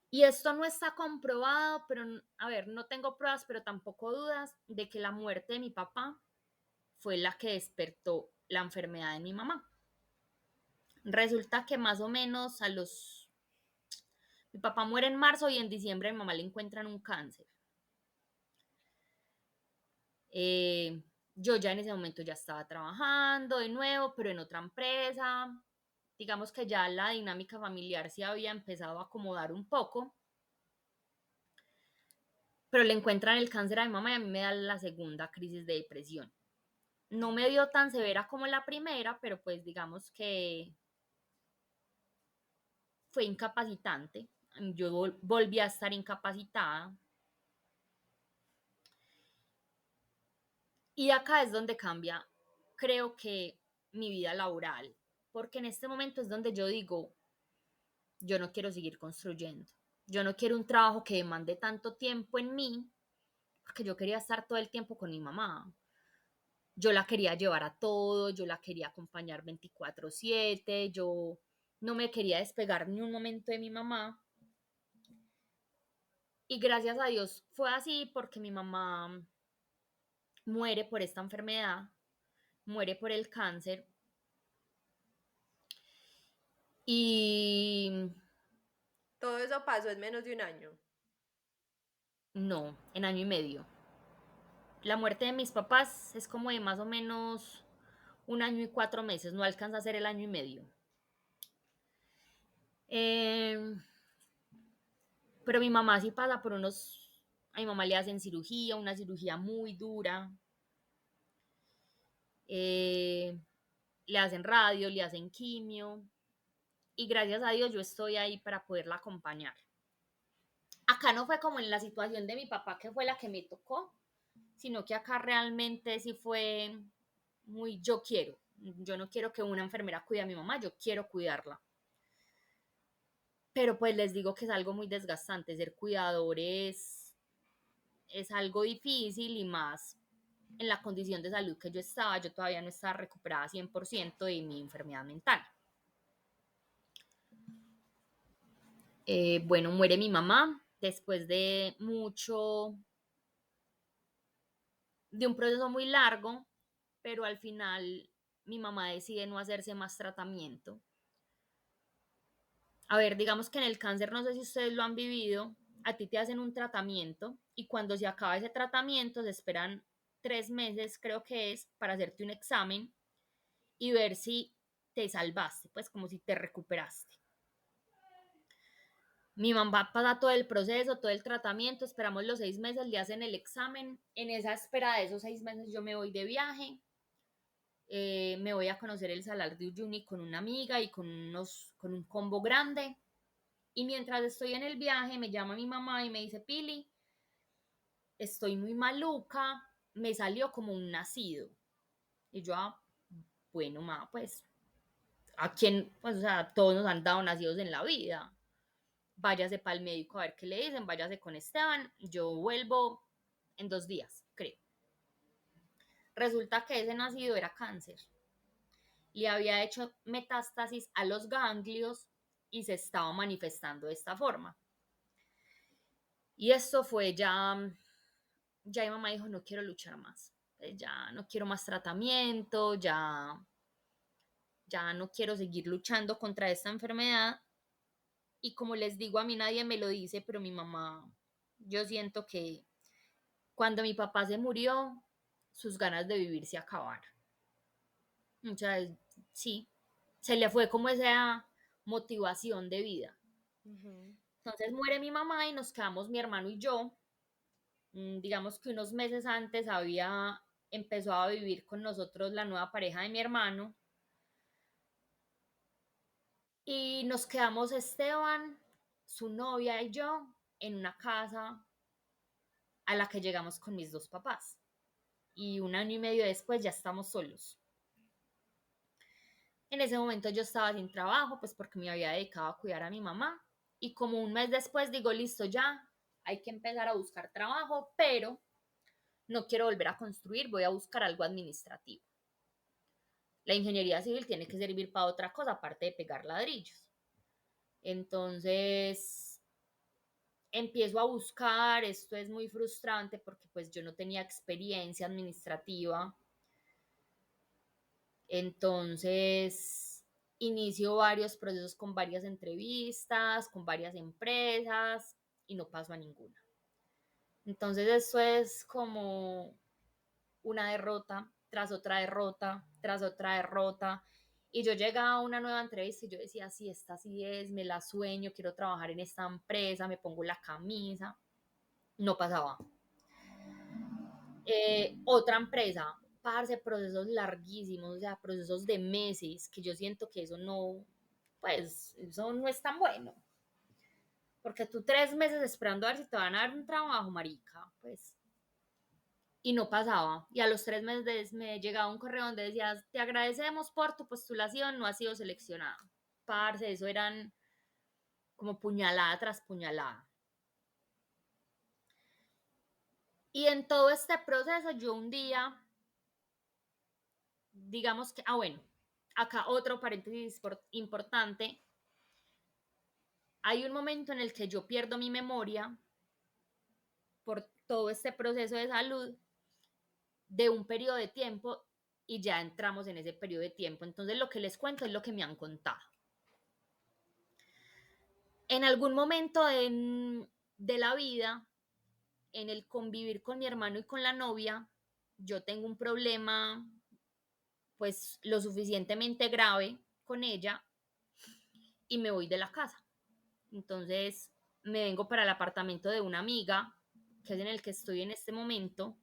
Y esto no está comprobado, pero a ver, no tengo pruebas, pero tampoco dudas de que la muerte de mi papá fue la que despertó la enfermedad de mi mamá. Resulta que más o menos mi papá muere en marzo y en diciembre a mi mamá le encuentran un cáncer. Eh, yo ya en ese momento ya estaba trabajando de nuevo, pero en otra empresa. Digamos que ya la dinámica familiar se había empezado a acomodar un poco, pero le encuentran el cáncer a mi mamá y a mí me da la segunda crisis de depresión. No me dio tan severa como la primera, pero pues digamos que fue incapacitante. Yo volví a estar incapacitada. Y acá es donde cambia, creo que mi vida laboral, porque en este momento es donde yo digo, yo no quiero seguir construyendo. Yo no quiero un trabajo que demande tanto tiempo en mí, porque yo quería estar todo el tiempo con mi mamá. Yo la quería llevar a todo, yo la quería acompañar 24/7, yo no me quería despegar ni un momento de mi mamá. Y gracias a Dios fue así porque mi mamá muere por esta enfermedad, muere por el cáncer y Todo eso pasó en menos de un año. no, en año y medio. La muerte de mis papás es como de más o menos 1 año y 4 meses, no alcanza a ser el año y medio. Eh, pero mi mamá sí pasa por a mi mamá le hacen cirugía, una cirugía muy dura. Eh, Le hacen radio, le hacen quimio. Y gracias a Dios yo estoy ahí para poderla acompañar. Acá no fue como en la situación de mi papá, que fue la que me tocó, sino que acá realmente sí fue muy yo quiero. Yo no quiero que una enfermera cuide a mi mamá, yo quiero cuidarla. Pero pues les digo que es algo muy desgastante, ser cuidador es algo difícil y más en la condición de salud que yo estaba, yo todavía no estaba recuperada 100% de mi enfermedad mental. Bueno, muere mi mamá después de un proceso muy largo, pero al final mi mamá decide no hacerse más tratamiento. A ver, digamos que en el cáncer, no sé si ustedes lo han vivido, a ti te hacen un tratamiento y cuando se acaba ese tratamiento se esperan 3 meses, creo que es, para hacerte un examen y ver si te salvaste, pues como si te recuperaste. Mi mamá pasa todo el proceso, todo el tratamiento, esperamos los 6 meses, le hacen el examen. En esa espera de esos 6 meses yo me voy de viaje, me voy a conocer el Salar de Uyuni con una amiga y con un combo grande. Y mientras estoy en el viaje, me llama mi mamá y me dice, Pili, estoy muy maluca, me salió como un nacido. Y yo, bueno, ma, pues, ¿a quién? Pues, o sea, todos nos han dado nacidos en la vida. Váyase para el médico a ver qué le dicen, váyase con Esteban, yo vuelvo en 2 días, creo. Resulta que ese nacido era cáncer. Le había hecho metástasis a los ganglios y se estaba manifestando de esta forma. Y esto fue ya mi mamá dijo, no quiero luchar más, ya no quiero más tratamiento, ya no quiero seguir luchando contra esta enfermedad. Y como les digo, a mí nadie me lo dice, pero mi mamá, yo siento que cuando mi papá se murió, sus ganas de vivir se acabaron. O sea, sí, se le fue como esa motivación de vida. Ujú. Entonces muere mi mamá y nos quedamos mi hermano y yo. Digamos que unos meses antes había empezado a vivir con nosotros la nueva pareja de mi hermano y nos quedamos Esteban, su novia y yo en una casa a la que llegamos con mis dos papás. Y un año y medio después ya estamos solos. En ese momento yo estaba sin trabajo, pues porque me había dedicado a cuidar a mi mamá. Y como un mes después digo, listo, ya hay que empezar a buscar trabajo, pero no quiero volver a construir, voy a buscar algo administrativo. La ingeniería civil tiene que servir para otra cosa, aparte de pegar ladrillos. Entonces empiezo a buscar, esto es muy frustrante porque pues yo no tenía experiencia administrativa. Entonces inicio varios procesos con varias entrevistas, con varias empresas y no paso a ninguna. Entonces eso es como una derrota tras otra derrota, tras otra derrota. Y yo llegaba a una nueva entrevista y yo decía, sí, esta sí es, me la sueño, quiero trabajar en esta empresa, me pongo la camisa. No pasaba. Otra empresa, parce, procesos larguísimos, o sea, procesos de meses, que yo siento que eso no, pues, eso no es tan bueno. Porque tú 3 meses esperando a ver si te van a dar un trabajo, marica, pues, y no pasaba. Y a los 3 meses me llegaba un correo donde decías, te agradecemos por tu postulación, no has sido seleccionada. Parce, eso eran como puñalada tras puñalada. Y en todo este proceso yo un día, digamos que, bueno, acá otro paréntesis importante, hay un momento en el que yo pierdo mi memoria por todo este proceso de salud de un periodo de tiempo y ya entramos en ese periodo de tiempo. Entonces lo que les cuento es lo que me han contado. En algún momento de la vida, en el convivir con mi hermano y con la novia, yo tengo un problema pues lo suficientemente grave con ella y me voy de la casa. Entonces me vengo para el apartamento de una amiga, que es en el que estoy en este momento,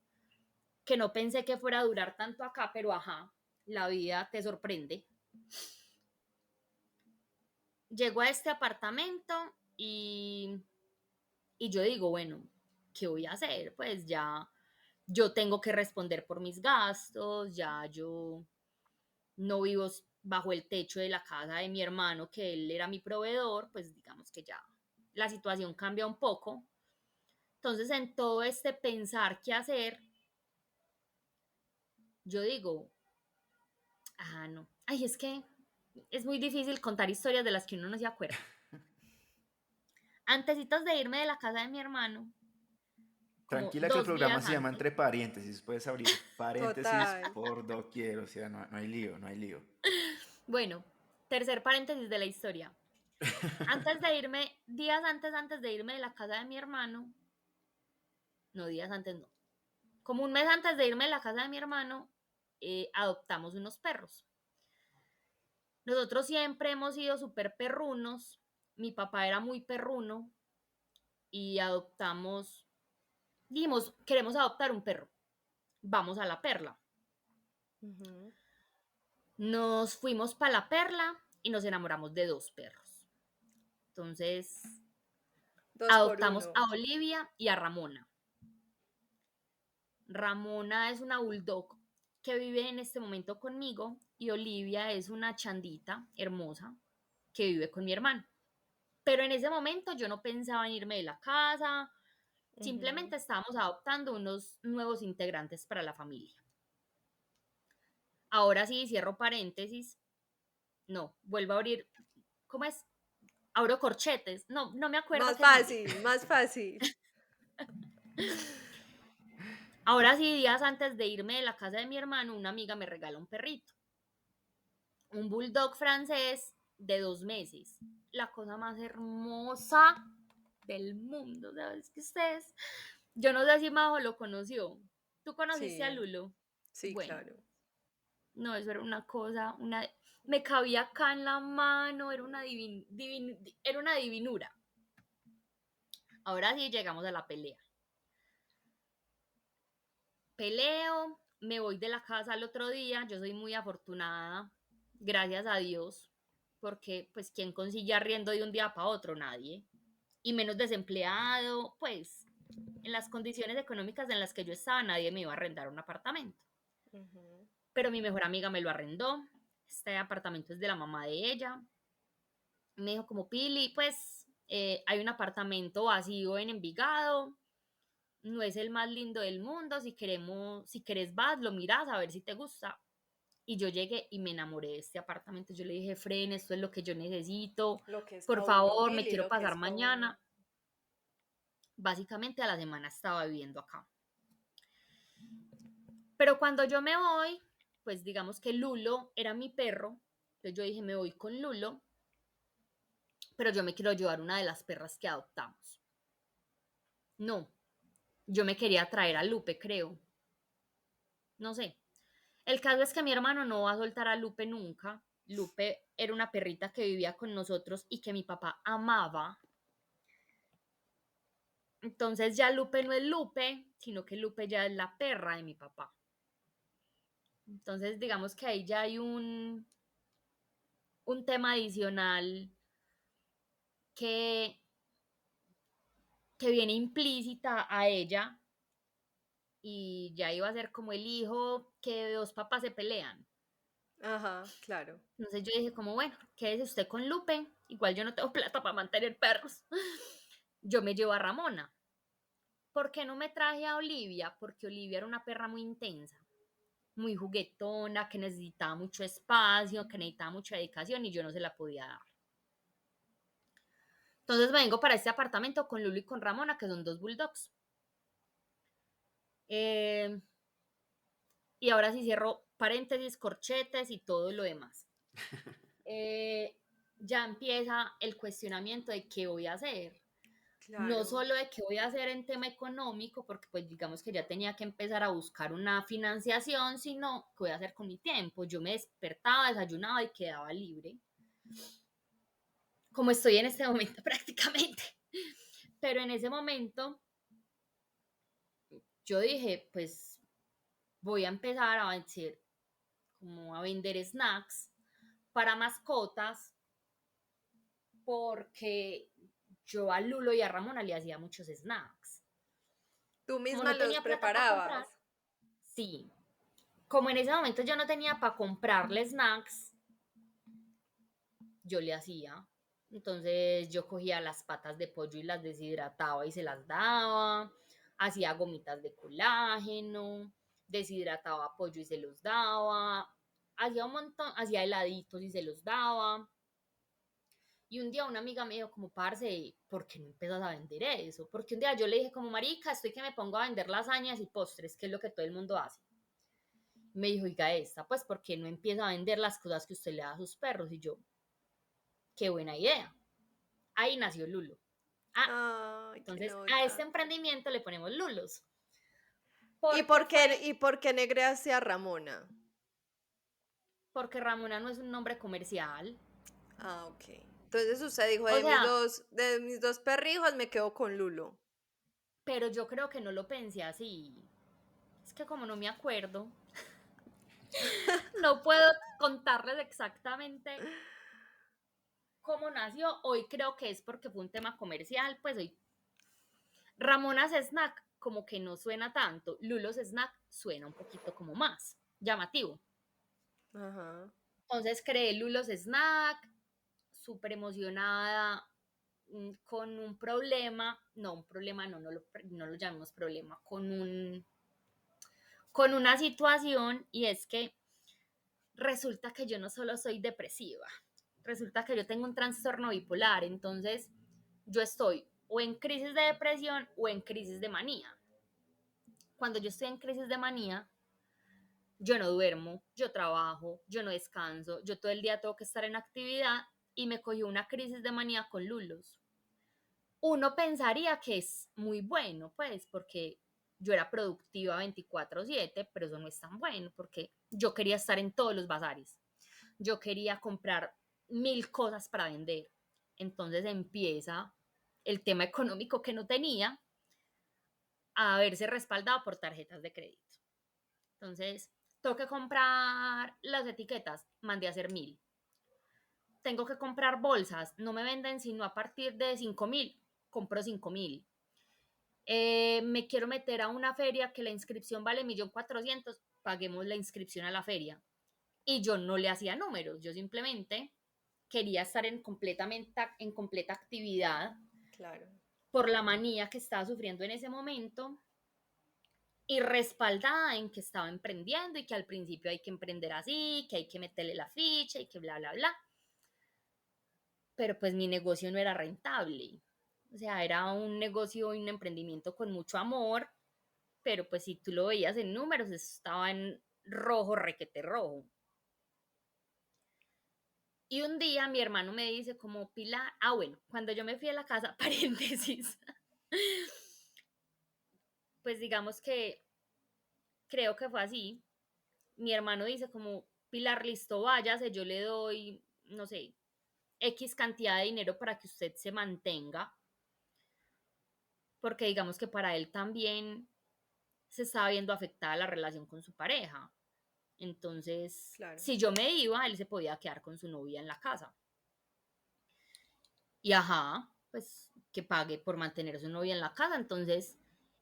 que no pensé que fuera a durar tanto acá, pero ajá, la vida te sorprende. Llego a este apartamento y yo digo, bueno, ¿qué voy a hacer? Pues ya yo tengo que responder por mis gastos, ya yo no vivo bajo el techo de la casa de mi hermano, que él era mi proveedor, pues digamos que ya la situación cambia un poco. Entonces, en todo este pensar qué hacer, yo digo, no, ay, es que es muy difícil contar historias de las que uno no se acuerda. Antesitos de irme de la casa de mi hermano, como Tranquila que el 2 días programa se llama antes. Entre Paréntesis. Puedes abrir paréntesis Total. por doquier, o sea, no hay lío, no hay lío. Bueno, tercer paréntesis de la historia. Antes de irme, días antes de irme de la casa de mi hermano, no, días antes no, como un mes antes de irme de la casa de mi hermano, adoptamos unos perros. Nosotros siempre hemos sido súper perrunos, mi papá era muy perruno y adoptamos, dijimos, queremos adoptar un perro, vamos a La Perla. Ujú. Nos fuimos para La Perla y nos enamoramos de 2 perros. Entonces, Dos por adoptamos uno. a Olivia y a Ramona. Ramona es una bulldog que vive en este momento conmigo y Olivia es una chandita hermosa que vive con mi hermano. Pero en ese momento yo no pensaba en irme de la casa, Ujú. simplemente estábamos adoptando unos nuevos integrantes para la familia. Ahora sí, cierro paréntesis. No, vuelvo a abrir. ¿Cómo es? Abro corchetes. No, no me acuerdo Más qué sigue. fácil, más fácil. Ahora sí, días antes de irme de la casa de mi hermano, una amiga me regala un perrito. Un bulldog francés de 2 meses. La cosa más hermosa del mundo, ¿sabes? Que ustedes, yo no sé si Majo lo conoció. ¿Tú conociste a Sí, Lulo? sí, Bueno, claro. no, eso era una cosa, me cabía acá en la mano, era era una divinura. Ahora sí llegamos a la pelea. peleo, me voy de la casa al otro día, yo soy muy afortunada, gracias a Dios, porque pues quién consigue arriendo de un día para otro, nadie, y menos desempleado, pues en las condiciones económicas en las que yo estaba, nadie me iba a arrendar un apartamento, Ujú. pero mi mejor amiga me lo arrendó, este apartamento es de la mamá de ella, me dijo como Pili, pues hay un apartamento vacío en Envigado, no es el más lindo del mundo, si querés vas, lo miras a ver si te gusta. Y yo llegué y me enamoré de este apartamento. Yo le dije, Fren, esto es lo que yo necesito, Lo que es por pa' uno, favor, me Pili, quiero lo que pasar es pa' uno. mañana. Básicamente a la semana estaba viviendo acá. Pero cuando yo me voy, pues digamos que Lulo era mi perro. Entonces yo dije, me voy con Lulo, pero yo me quiero llevar una de las perras que adoptamos. No, yo me quería traer a Lupe, creo. No sé. El caso es que mi hermano no va a soltar a Lupe nunca. Lupe era una perrita que vivía con nosotros y que mi papá amaba. Entonces ya Lupe no es Lupe, sino que Lupe ya es la perra de mi papá. Entonces digamos que ahí ya hay un tema adicional que, que viene implícita a ella y ya iba a ser como el hijo que dos papás se pelean. Ajá, claro. Entonces yo dije como, bueno, quédese usted con Lupe, igual yo no tengo plata para mantener perros. Yo me llevo a Ramona. ¿Por qué no me traje a Olivia? Porque Olivia era una perra muy intensa, muy juguetona, que necesitaba mucho espacio, que necesitaba mucha dedicación y yo no se la podía dar. Entonces vengo para este apartamento con Lulu y con Ramona, que son dos bulldogs. Eh, y ahora sí cierro paréntesis, corchetes y todo lo demás. Eh, ya empieza el cuestionamiento de qué voy a hacer. No Claro. solo de qué voy a hacer en tema económico, porque pues digamos que ya tenía que empezar a buscar una financiación, sino qué voy a hacer con mi tiempo. Yo me despertaba, desayunaba y quedaba libre, como estoy en este momento prácticamente. Pero en ese momento yo dije, pues voy a empezar a vender, como a vender snacks para mascotas, porque yo a Lulo y a Ramona le hacía muchos snacks. Tú Como misma no los tenía plata para comprar, preparabas. sí, como en ese momento yo no tenía para comprarle snacks, yo le hacía. Entonces yo cogía las patas de pollo y las deshidrataba y se las daba, hacía gomitas de colágeno, deshidrataba pollo y se los daba, hacía un montón, hacía heladitos y se los daba. Y un día una amiga me dijo como, parce, ¿por qué no empiezas a vender eso? Porque un día yo le dije como, marica, estoy que me pongo a vender lasañas y postres, que es lo que todo el mundo hace. Me dijo, oiga, esta, pues, ¿por qué no empieza a vender las cosas que usted le da a sus perros? Y yo, qué buena idea. Ahí nació Lulo. Ah, Ay, qué entonces a este nota. emprendimiento le ponemos Lulos. Porque Y por qué negreaste a Ramona? porque Ramona no es un nombre comercial. Ah, ok. Entonces usted dijo, O sea, de mis dos perrijos me quedo con Lulo. pero yo creo que no lo pensé así. Es que como no me acuerdo, no puedo contarles exactamente cómo nació. Hoy creo que es porque fue un tema comercial. Pues hoy Ramona's Snack como que no suena tanto. Lulos Snack suena un poquito como más llamativo. Ajá. Entonces creé Lulos Snack, súper emocionada, con un problema, no, un problema no lo llamemos problema, con una situación y es que resulta que yo no solo soy depresiva, resulta que yo tengo un trastorno bipolar, entonces yo estoy o en crisis de depresión o en crisis de manía. Cuando yo estoy en crisis de manía, yo no duermo, yo trabajo, yo no descanso, yo todo el día tengo que estar en actividad y me cogió una crisis de manía con Lulos. Uno pensaría que es muy bueno, pues, porque yo era productiva 24/7, pero eso no es tan bueno, porque yo quería estar en todos los bazares, yo quería comprar 1000 cosas para vender. Entonces empieza el tema económico que no tenía a verse respaldado por tarjetas de crédito. Entonces, tengo que comprar las etiquetas, mandé a hacer 1000. Tengo que comprar bolsas, no me venden sino a partir de 5000, compro 5000. Me quiero meter a una feria que la inscripción vale 1.400.000, paguemos la inscripción a la feria. Y yo no le hacía números, yo simplemente quería estar en completa actividad Claro. por la manía que estaba sufriendo en ese momento y respaldada en que estaba emprendiendo y que al principio hay que emprender así, que hay que meterle la ficha y que bla, bla, bla. Pero pues mi negocio no era rentable. O sea, era un negocio y un emprendimiento con mucho amor, pero pues si tú lo veías en números, estaba en rojo, requete rojo. Y un día mi hermano me dice como, Pilar, bueno, cuando yo me fui a la casa, paréntesis, pues digamos que creo que fue así. Mi hermano dice como, Pilar, listo, váyase, yo le doy, no sé, X cantidad de dinero para que usted se mantenga, porque digamos que para él también se estaba viendo afectada la relación con su pareja. Entonces, Claro. si yo me iba, él se podía quedar con su novia en la casa. Y ajá, pues que pague por mantener a su novia en la casa. Entonces,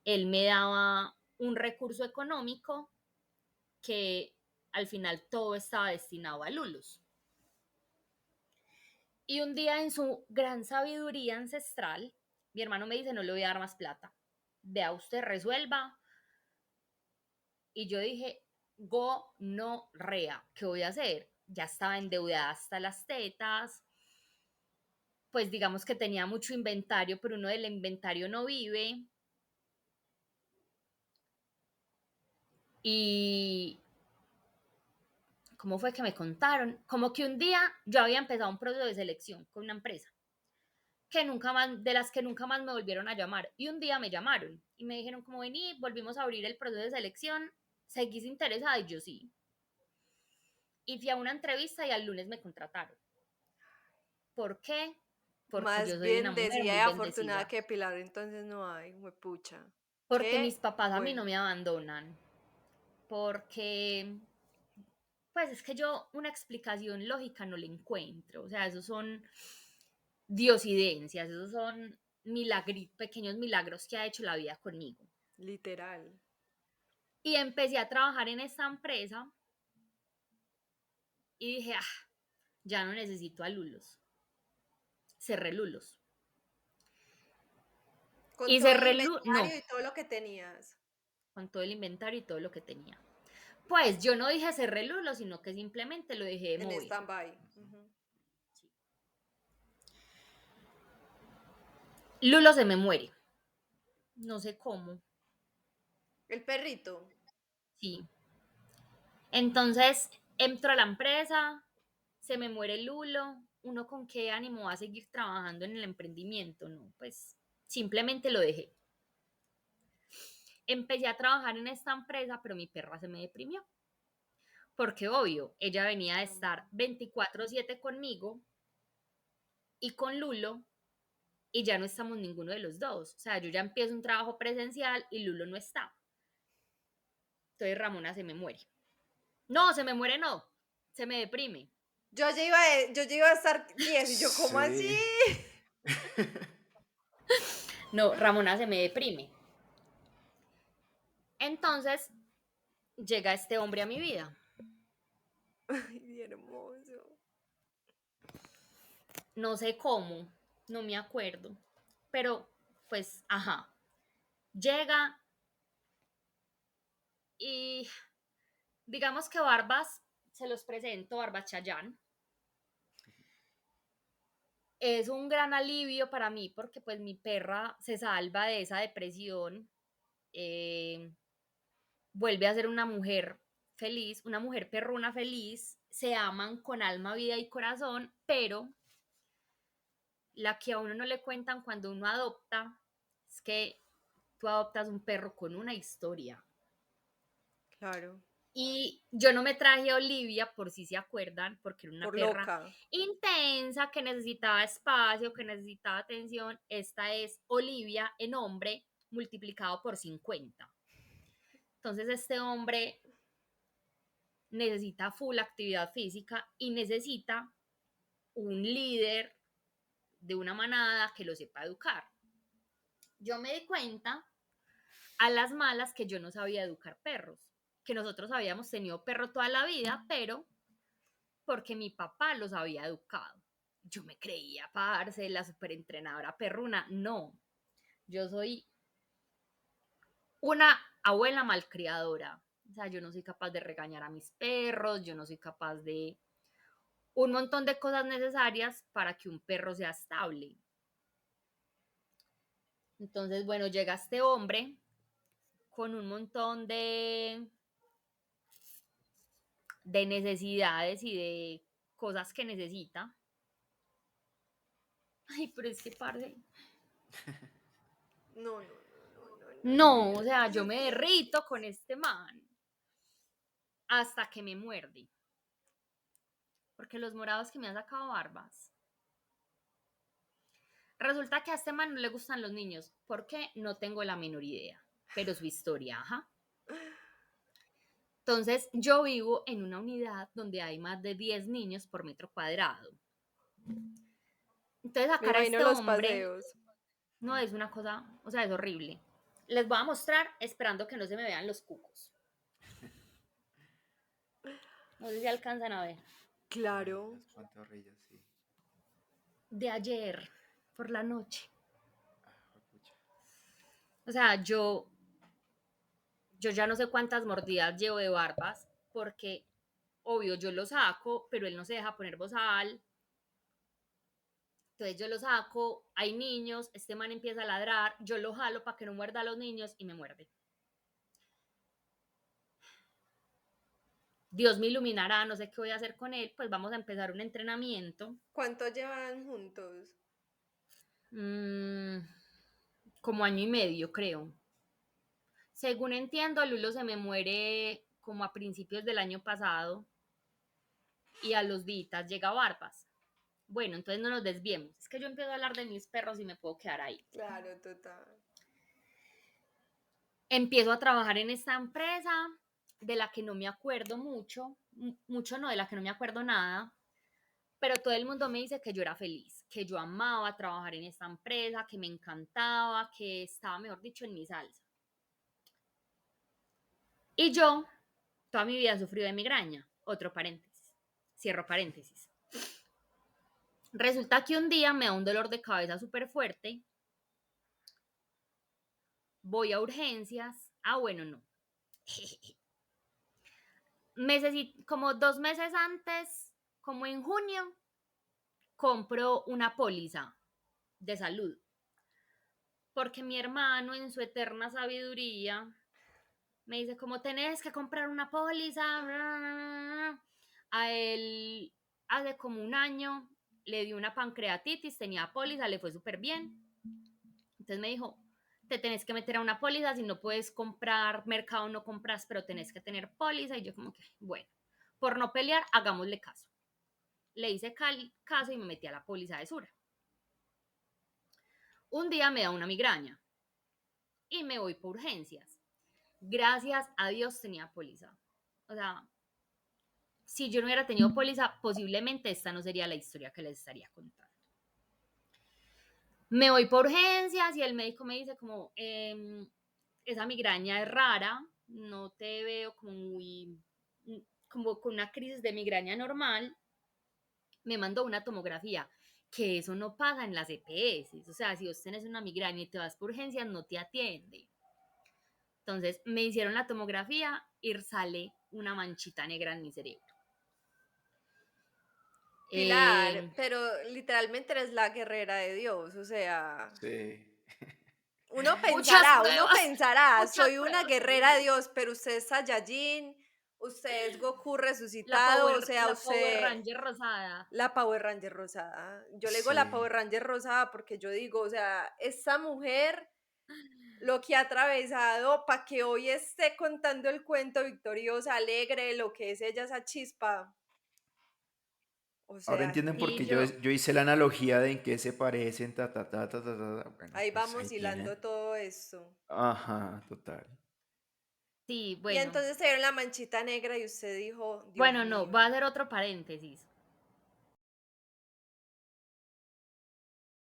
él me daba un recurso económico que al final todo estaba destinado a Lulus. Y un día en su gran sabiduría ancestral, mi hermano me dice, no le voy a dar más plata. Vea usted, resuelva. Y yo dije, go, no, rea, ¿qué voy a hacer? Ya estaba endeudada hasta las tetas, pues digamos que tenía mucho inventario, pero uno del inventario no vive. Y ¿cómo fue que me contaron? Como que un día yo había empezado un proceso de selección con una empresa que nunca más, de las que nunca más me volvieron a llamar. Y un día me llamaron y me dijeron como vení, volvimos a abrir el proceso de selección, ¿seguís interesada? Y yo sí. Y fui a una entrevista y al lunes me contrataron. ¿Por qué? Porque yo Más soy una bien mujer decía muy y afortunada bendecida. que Pilar, entonces no hay, pucha. Porque mis Qué papás a mí no bueno. me abandonan. Porque, pues es que yo una explicación lógica no le encuentro. O sea, esos son diosidencias, esos son pequeños milagros que ha hecho la vida conmigo. Literal. Y empecé a trabajar en esta empresa y dije, ya no necesito a Lulos. Cerré Lulos. Con Y todo el cerré Lulos, no, inventario y todo lo que tenías. con todo el inventario y todo lo que tenía. Pues yo no dije cerré Lulos, sino que simplemente lo dejé de En mover. stand-by. Ujú. Sí. Lulo se me muere. No sé cómo. El perrito. Sí. Entonces entro a la empresa, se me muere Lulo, uno con qué ánimo va a seguir trabajando en el emprendimiento, no, pues simplemente lo dejé. Empecé a trabajar en esta empresa, pero mi perra se me deprimió, porque obvio, ella venía de estar 24/7 conmigo y con Lulo, y ya no estamos ninguno de los dos. O sea, yo ya empiezo un trabajo presencial y Lulo no está. Entonces Ramona se me muere. No, se me muere no, se me deprime. Yo ya iba a estar 10 y yo, ¿cómo así? Sí. No, Ramona se me deprime. Entonces llega este hombre a mi vida. Ay, hermoso. No sé cómo, no me acuerdo. Pero, pues, ajá. Llega y digamos que Barbas, se los presento, Barbas Chayán. Es un gran alivio para mí porque pues mi perra se salva de esa depresión, eh, vuelve a ser una mujer feliz, una mujer perruna feliz, se aman con alma, vida y corazón, pero la que a uno no le cuentan cuando uno adopta es que tú adoptas un perro con una historia. Claro. Y yo no me traje a Olivia, por si se acuerdan, porque era una Por perra loca. intensa, que necesitaba espacio, que necesitaba atención. Esta es Olivia en hombre multiplicado por 50. Entonces este hombre necesita full actividad física y necesita un líder de una manada que lo sepa educar. Yo me di cuenta a las malas que yo no sabía educar perros, que nosotros habíamos tenido perro toda la vida, pero porque mi papá los había educado. Yo me creía, parce, la superentrenadora perruna. No, yo soy una abuela malcriadora. O sea, yo no soy capaz de regañar a mis perros, yo no soy capaz de un montón de cosas necesarias para que un perro sea estable. Entonces, bueno, llega este hombre con un montón de necesidades y de cosas que necesita. Ay, pero es que, parce, No, no, no, no, no, no, no, no, o no. sea, yo Eso me tiene. derrito con este man hasta que me muerde. Porque los morados que me han sacado barbas. Resulta que a este man no le gustan los niños. ¿Por qué? No tengo la menor idea. Pero su historia, ajá. Entonces, yo vivo en una unidad donde hay más de 10 niños por metro cuadrado. Entonces, Me sacar a imagino este los hombre paseos. no es una cosa, o sea, es horrible. Les voy a mostrar esperando que no se me vean los cucos. No sé si alcanzan a ver. Ay, Claro. las pantorrillas, sí. De ayer por la noche. Ah, pucha. O sea, yo ya no sé cuántas mordidas llevo de barbas porque, obvio, yo lo saco, pero él no se deja poner bozal. Entonces yo lo saco, hay niños, este man empieza a ladrar, yo lo jalo para que no muerda a los niños y me muerde. Dios me iluminará, no sé qué voy a hacer con él, pues vamos a empezar un entrenamiento. ¿Cuánto llevan juntos? Mmm, como año y medio, creo. Según entiendo, Lulo se me muere como a principios del año pasado y a los días llega Barbas. Bueno, entonces no nos desviemos. Es que yo empiezo a hablar de mis perros y me puedo quedar ahí. Claro, total. Empiezo a trabajar en esta empresa de la que no me acuerdo mucho, mucho no, de la que no me acuerdo nada, pero todo el mundo me dice que yo era feliz, que yo amaba trabajar en esta empresa, que me encantaba, que estaba, mejor dicho, en mi salsa. Y yo, toda mi vida he sufrido de migraña. Otro paréntesis. Cierro paréntesis. Resulta que un día me da un dolor de cabeza súper fuerte. Voy a urgencias. Ah, bueno, no. Como 2 meses antes, como en junio, compro una póliza de salud. Porque mi hermano, en su eterna sabiduría, me dice, como tenés que comprar una póliza. A él, hace como un año, le dio una pancreatitis, tenía póliza, le fue súper bien. Entonces me dijo, te tenés que meter a una póliza, si no puedes comprar, mercado no compras, pero tenés que tener póliza. Y yo como que, bueno, por no pelear, hagámosle caso. Le hice caso y me metí a la póliza de Sura. Un día me da una migraña y me voy por urgencias. Gracias a Dios tenía póliza. O sea, si yo no hubiera tenido póliza, posiblemente esta no sería la historia que les estaría contando. Me voy por urgencias y el médico me dice como, esa migraña es rara, no te veo como muy, como con una crisis de migraña normal. Me mandó una tomografía, que eso no pasa en las EPS. O sea, si vos tenés una migraña y te vas por urgencias, no te atiende. Entonces me hicieron la tomografía y sale una manchita negra en mi cerebro. Pilar, pero literalmente eres la guerrera de Dios, o sea, Sí. Muchas uno pruebas, pensará, muchas soy una pruebas, guerrera de Dios, pero usted es Saiyajin, usted es Goku resucitado, o sea, La Power usted, Ranger rosada. la Power Ranger rosada. Yo le digo la Sí. Power Ranger rosada porque yo digo, o sea, esta mujer lo que ha atravesado para que hoy esté contando el cuento victoriosa, alegre, lo que es ella, esa chispa. O Ahora sea, entienden por Sí, qué yo, yo hice la analogía de en qué se parecen, ta, ta, ta, ta, ta, ta. Bueno, ahí pues ahí vamos tienen. hilando todo esto. Ajá, total. Sí, Y entonces te dieron la manchita negra y usted dijo, Dios bueno, no, mío. voy a hacer otro paréntesis.